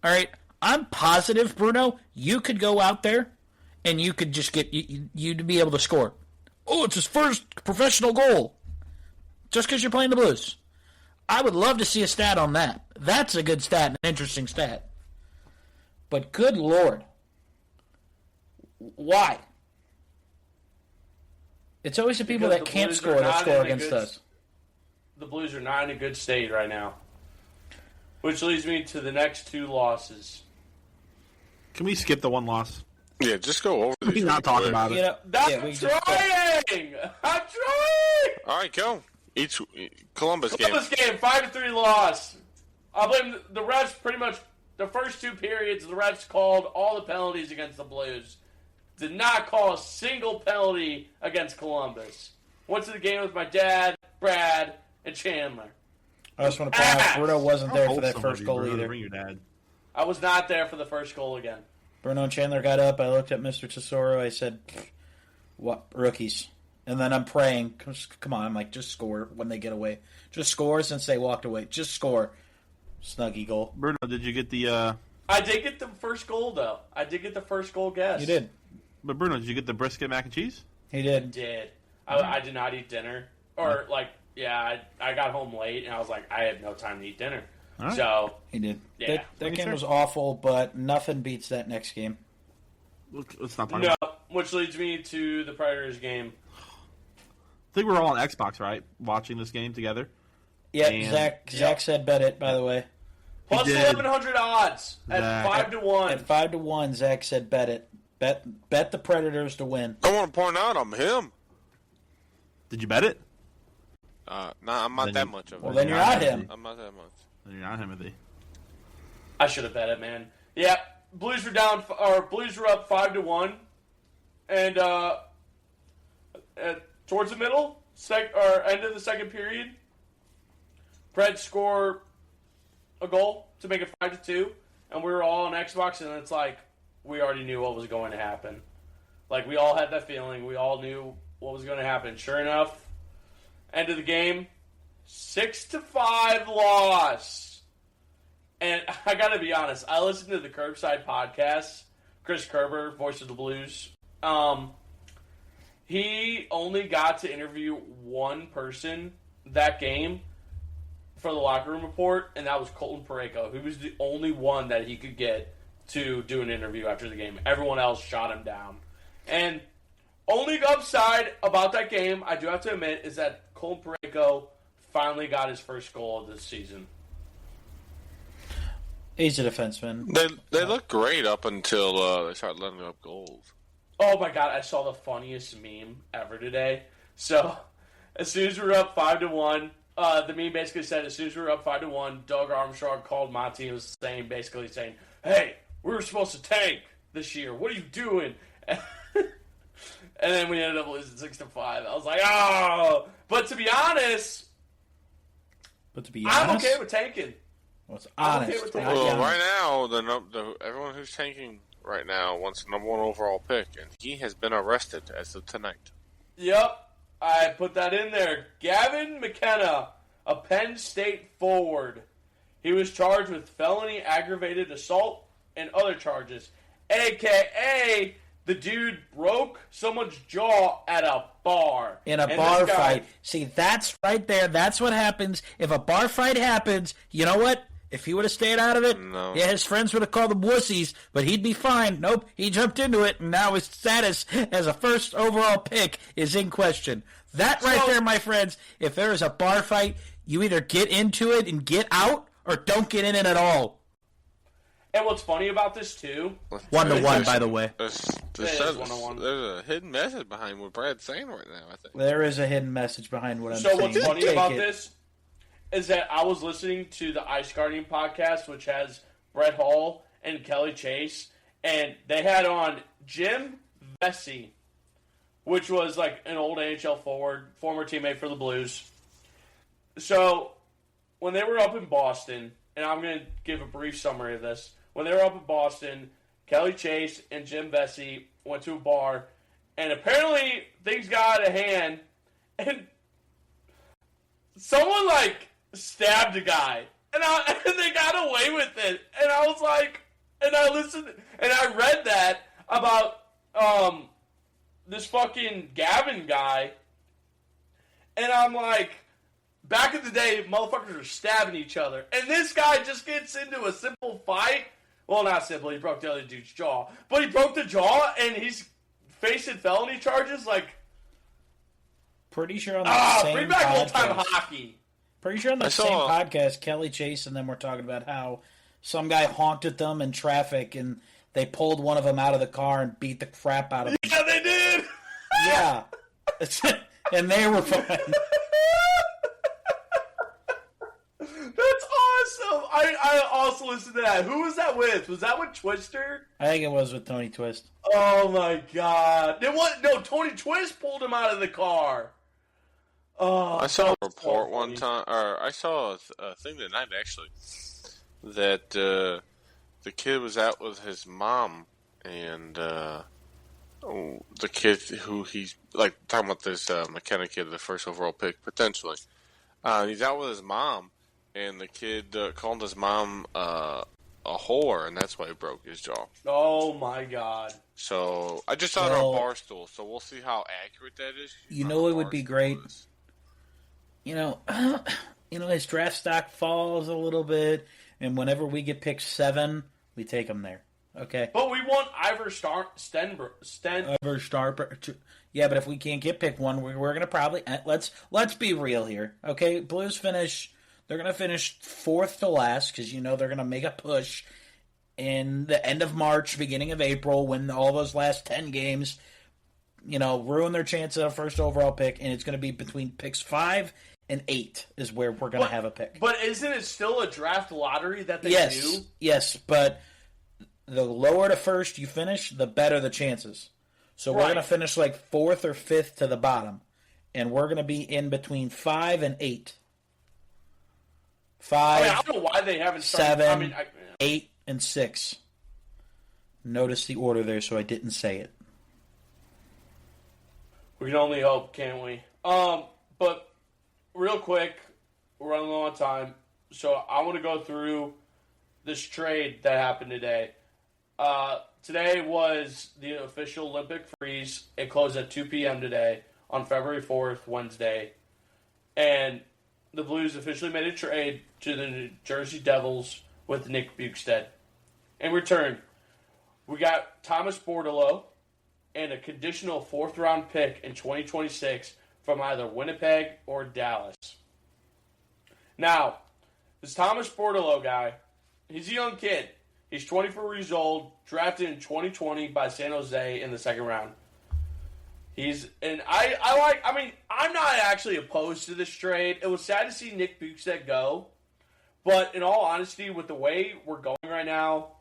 All right, I'm positive, Bruno, you could go out there and you could just get you to be able to score. Oh, it's his first professional goal. Just because you're playing the Blues. I would love to see a stat on that. That's a good stat, an interesting stat. But good Lord. Why? It's always the people Because that the can't Blues score are that not score in a against good- us. The Blues are not in a good state right now. Which leads me to the next 2 losses. Can we skip the one loss? Yeah, just go over these. We're not talking quick. about it. You know, That's yeah, I'm we trying! I'm trying! All right, go. Each Columbus game. Columbus game, 5-3 loss. I blame the refs pretty much the first 2 periods. The refs called all the penalties against the Blues. Did not call a single penalty against Columbus. Went to the game with my dad, Brad, and Chandler. I just want to point out Bruno wasn't there for that Wholesome first of you, goal Bruno, to either. Bring your dad. I was not there for the first goal again. Bruno and Chandler got up. I looked at Mr. Tesoro. I said, "What rookies?" And then I'm praying. Come on, I'm like, just score when they get away. Just score since they walked away. Just score. Snuggie goal. Bruno, did you get the? I did get the first goal though. I did get the first goal guess. You did. But Bruno, did you get the brisket mac and cheese? He did. Did. I did not eat dinner. Or I got home late and I was like, I had no time to eat dinner. All right. So He did. Yeah. That game sure. was awful, but nothing beats that next game. Let's not talk no, about it. which leads me to the Predators game. I think we're all on Xbox, right? Watching this game together. Yeah, And- Zach said bet it, by the way. Plus did. 1,100 odds at Zach. 5-1. At 5-1, Zach said bet it. Bet the Predators to win. I want to point out I'm him. Did you bet it? Nah, I'm not Then that you- much of Well, it. then you're not him. I'm not that much. You're not Timothy. I should have bet it, man. Yeah, Blues were Blues were up 5-1, and towards the middle, end of the second period, Preds score a goal to make it 5-2, and we were all on Xbox, and it's like we already knew what was going to happen. Like we all had that feeling. We all knew what was going to happen. Sure enough, end of the game, 6-5 loss. And I gotta be honest, I listened to the Curbside podcast. Chris Kerber, voice of the Blues. He only got to interview one person that game for the locker room report, and that was Colton Parayko. He was the only one that he could get to do an interview after the game. Everyone else shot him down. And only upside about that game, I do have to admit, is that Colton Parayko finally got his first goal of this season. He's a defenseman. They look great up until they start letting up goals. Oh my god, I saw the funniest meme ever today. So, as soon as we were up 5-1, the meme basically said, as soon as we were up 5-1, Doug Armstrong called Monty and was basically saying, hey, we were supposed to tank this year. What are you doing? And then we ended up losing 6-5. I was like, oh. But to be honest, I'm okay with tanking. Well, it's I'm okay honest. with that. not Well, young. right now, everyone who's tanking right now wants the number 1 overall pick, and he has been arrested as of tonight. Yep, I put that in there. Gavin McKenna, a Penn State forward. He was charged with felony aggravated assault, and other charges. A.K.A. the dude broke someone's jaw at a bar. In a bar fight. See, that's right there. That's what happens. If a bar fight happens, you know what? If he would have stayed out of it, yeah, his friends would have called him wussies, but he'd be fine. Nope, he jumped into it, and now his status as a first overall pick is in question. That right there, my friends, if there is a bar fight, you either get into it and get out, or don't get in it at all. And what's funny about this, too... 1-1, by the way. There's a hidden message behind what Brad's saying right now, I think. There is a hidden message behind what I'm saying. So what's funny about this is that I was listening to the Ice Guardian podcast, which has Brett Hall and Kelly Chase, and they had on Jim Vesey, which was like an old NHL forward, former teammate for the Blues. So when they were up in Boston, and I'm going to give a brief summary of this. When they were up in Boston, Kelly Chase and Jim Vesey went to a bar, and apparently things got out of hand, and someone, stabbed a guy, and they got away with it. And I was like, and I listened, and I read that about this fucking Gavin guy, and I'm like, back in the day, motherfuckers were stabbing each other. And this guy just gets into a simple fight. Well, not simple. He broke the other dude's jaw. But he broke the jaw, and he's facing felony charges. Pretty sure on the same bring back podcast, old-time hockey. Pretty sure on the same podcast, Kelly Chase and them were talking about how some guy honked at them in traffic, and they pulled one of them out of the car and beat the crap out of him. Yeah, they did! Yeah. And they were fine. That's awesome. I also listened to that. Who was that with? Was that with Twister? I think it was with Tony Twist. Oh my god. Tony Twist pulled him out of the car. Oh, I saw a report one time, or I saw a thing tonight actually, that the kid was out with his mom, and the kid who he's talking about this McKenna kid, the first overall pick potentially. He's out with his mom. And the kid called his mom a whore, and that's why he broke his jaw. Oh, my God. So, I just saw it on Barstool, so we'll see how accurate that is. You know it would be great? His draft stock falls a little bit, and whenever we get picked 7, we take him there. Okay? But we want Ivor Stenberg. Ivor Starper. Yeah, but if we can't get picked 1, we're going to probably... Let's be real here, okay? Blues finish... They're going to finish 4th to last because, they're going to make a push in the end of March, beginning of April, when all those last 10 games, ruin their chance of a first overall pick, and it's going to be between picks 5 and 8 is where we're going to have a pick. But isn't it still a draft lottery that they do? Yes, but the lower to first you finish, the better the chances. So we're going to finish 4th or 5th to the bottom, and we're going to be in between 5 and 8. 5, I don't know why they haven't started. 7, 8, and 6. Notice the order there, so I didn't say it. We can only hope, can't we? But real quick, we're running low on time, so I want to go through this trade that happened today. Today was the official Olympic freeze. It closed at 2 p.m. today on February 4th, Wednesday, and the Blues officially made a trade to the New Jersey Devils with Nick Bjugstad. In return, we got Thomas Bordeleau and a conditional 4th-round pick in 2026 from either Winnipeg or Dallas. Now, this Thomas Bordeleau guy, he's a young kid. He's 24 years old, drafted in 2020 by San Jose in the 2nd round. I'm not actually opposed to this trade. It was sad to see Nick Bjugstad go, but in all honesty, with the way we're going right now,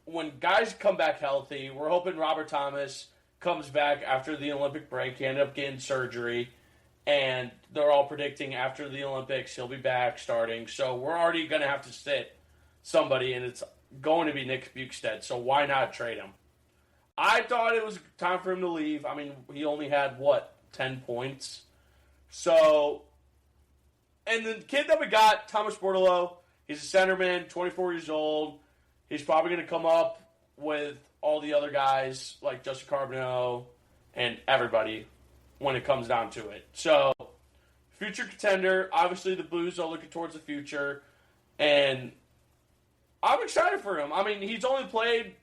when guys come back healthy, we're hoping Robert Thomas comes back after the Olympic break. He ended up getting surgery, and they're all predicting after the Olympics he'll be back starting. So we're already going to have to sit somebody, and it's going to be Nick Bjugstad, so why not trade him? I thought it was time for him to leave. He only had, 10 points? So, and the kid that we got, Thomas Bordeleau, He's a centerman, 24 years old. He's probably going to come up with all the other guys like Justin Carbonneau and everybody when it comes down to it. So, future contender. Obviously, the Blues are looking towards the future. And I'm excited for him. I mean, he's only played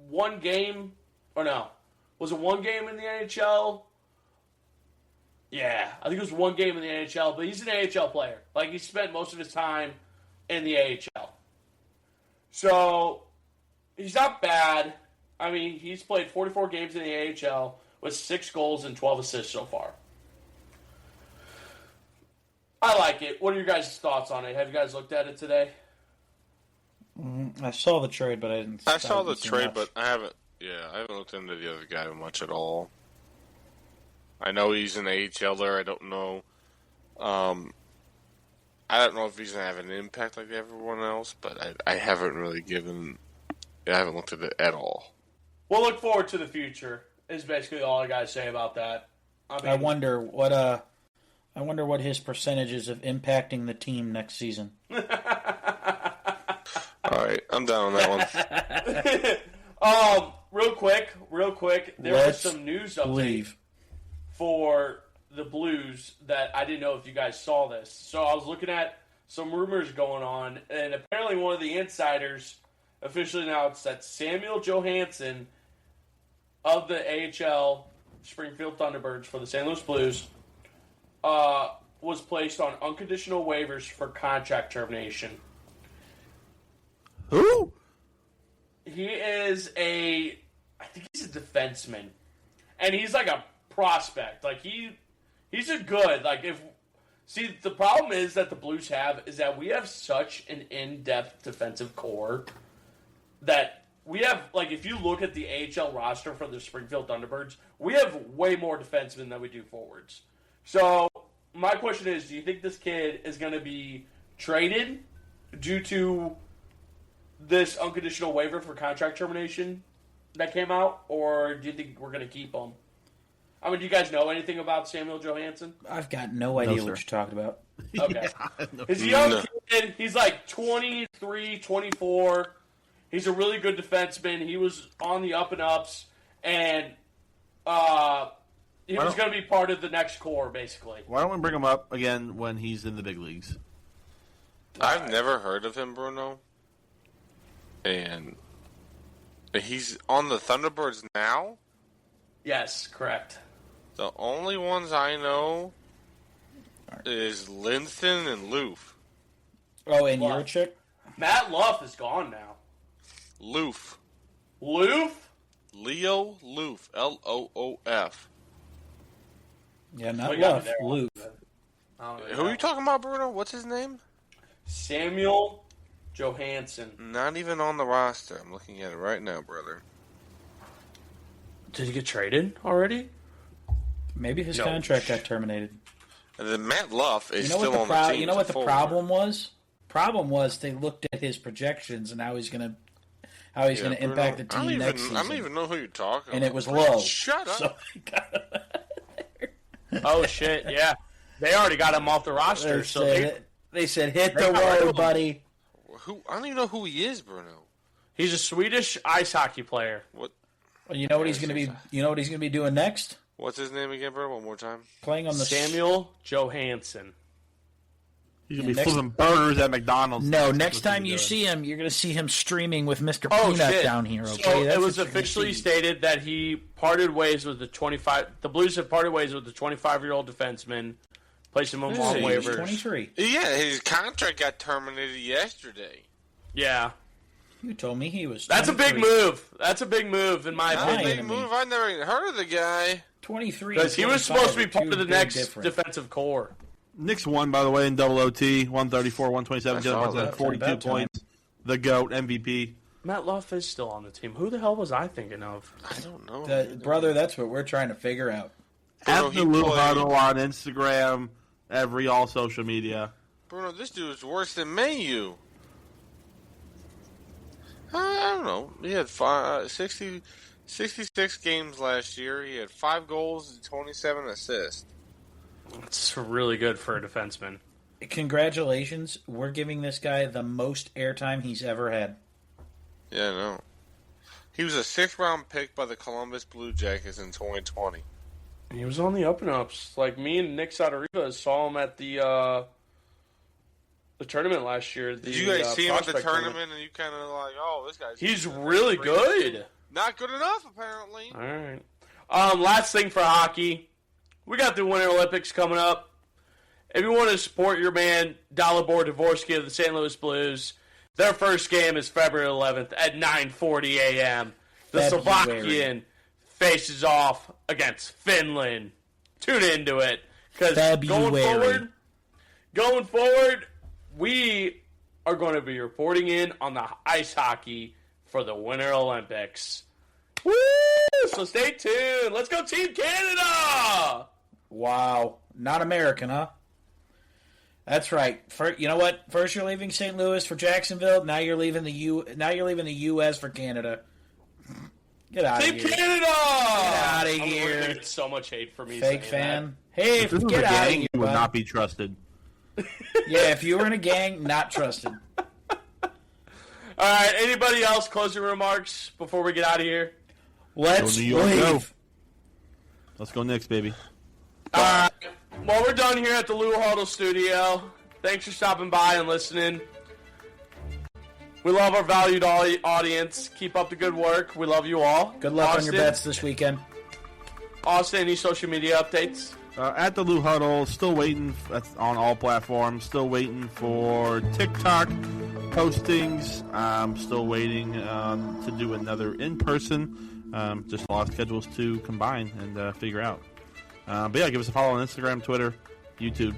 one game. Or no. Was it one game in the NHL? Yeah, I think it was one game in the NHL. But he's an AHL player. Like, he spent most of his time in the AHL. So, he's not bad. I mean, he's played 44 games in the AHL with 6 goals and 12 assists so far. I like it. What are your guys' thoughts on it? Have you guys looked at it today? I saw the trade, but I didn't. I saw the trade, but I haven't. Yeah, I haven't looked into the other guy much at all. I know he's an AHLer. I don't know. I don't know if he's gonna have an impact like everyone else, but I haven't really I haven't looked at it at all. We'll look forward to the future. Is basically all I gotta say about that. I wonder what his percentages of impacting the team next season. All right, I'm down on that one. Real quick. There was some news update for the Blues that I didn't know if you guys saw this. So I was looking at some rumors going on, and apparently one of the insiders officially announced that Samuel Johansson of the AHL Springfield Thunderbirds for the St. Louis Blues was placed on unconditional waivers for contract termination. Who? He is I think he's a defenseman. And he's like a prospect. Like he's a good, the problem is that the Blues is that we have such an in-depth defensive core that we have, if you look at the AHL roster for the Springfield Thunderbirds, we have way more defensemen than we do forwards. So, my question is, do you think this kid is going to be traded due to this unconditional waiver for contract termination that came out, or do you think we're going to keep him? I mean, do you guys know anything about Samuel Johansson? I've got no idea what you're talking about. Okay. He's a young kid. He's 23, 24. He's a really good defenseman. He was on the up and ups, and he was going to be part of the next core, basically. Why don't we bring him up again when he's in the big leagues? I've never heard of him, Bruno. And he's on the Thunderbirds now? Yes, correct. The only ones I know is Linston and Loof. Oh, and Yurchik? Matt Luff is gone now. Loof. Loof? Leo Loof. Loof. Yeah, not Luff. Loof. Who are you talking about, Bruno? What's his name? Samuel Johansson. Not even on the roster. I'm looking at it right now, brother. Did he get traded already? Maybe his contract got terminated. And then Matt Luff is still on the team. You know what the problem was? Problem was they looked at his projections and how he's going to impact the team next season. I don't even know who you're talking about. And it was low. Shut up. Oh, shit, yeah. They already got him off the roster. They said, hit the road, buddy. I don't even know who he is, Bruno. He's a Swedish ice hockey player. What? Well, you know what he's going to be. You know what he's going to be doing next? What's his name again, Bruno? One more time. Playing on the Samuel Johansson. He's going to be flipping burgers at McDonald's. No, next time you see him, you're going to see him streaming with Mr. Peanut down here. Okay, so it was officially stated that he parted ways with the 25. The Blues have parted ways with the 25-year-old defenseman, placed him on waivers. 23. Yeah, his contract got terminated yesterday. Yeah. You told me he was 23. That's a big move. That's a big move, in my opinion. Big move. I've never even heard of the guy. 23. Because he was supposed to be part of the next defensive core. Knicks won, by the way, in double OT, 134, 127, 42 points. The GOAT, MVP. Matt Luff is still on the team. Who the hell was I thinking of? I don't know. Brother, that's what we're trying to figure out. At the Lou Huddle on Instagram, all social media. Bruno, this dude is worse than Mayu. I don't know. He had 66 games last year. He had 5 goals and 27 assists. That's really good for a defenseman. congratulations. We're giving this guy the most airtime he's ever had. Yeah, I know. He was a 6th-round pick by the Columbus Blue Jackets in 2020. He was on the up and ups. Like me and Nick Soteriva saw him at the tournament last year. Did you guys see him at the tournament and you kind of like, oh, this guy's... He's really good. Not good enough, apparently. All right. Last thing for hockey. We got the Winter Olympics coming up. If you want to support your man, Dalibor Dvorsky of the St. Louis Blues, their first game is February 11th at 9:40 a.m. The Slovakian faces off against Finland. Tune into it. Because going forward, we are going to be reporting in on the ice hockey for the Winter Olympics. Woo! So stay tuned. Let's go Team Canada! Wow. Not American, huh? That's right. You know what? First you're leaving St. Louis for Jacksonville. Now you're leaving the U.S. for Canada. Get out of here. Team Canada! Get out of here. Gonna get so much hate for me. Fake fan. That. Hey, if this get was a out gang, of here. You would not be trusted. Yeah, if you were in a gang, not trusted. All right. Anybody else closing remarks before we get out of here? Let's leave. Let's go Knicks, baby. Well, we're done here at the Lou Huddle studio. Thanks for stopping by and listening. We love our valued audience. Keep up the good work. We love you all. Good luck on your bets this weekend. Austin, any social media updates? At the Lou Huddle, still waiting on all platforms. Still waiting for TikTok postings. Still waiting to do another in-person. Just lost schedules to combine and figure out. But yeah, give us a follow on Instagram, Twitter, YouTube,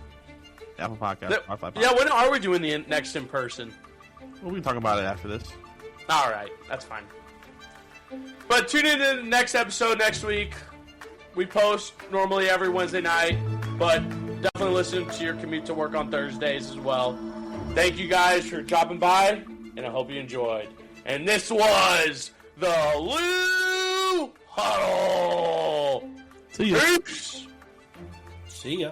Apple Podcasts, Spotify. Yeah, when are we doing the next in-person? Well, we can talk about it after this. All right, that's fine. But tune in to the next episode next week. We post normally every Wednesday night, but definitely listen to your commute to work on Thursdays as well. Thank you guys for dropping by, and I hope you enjoyed. And this was the Lou Huddle. See ya. Peace. See ya.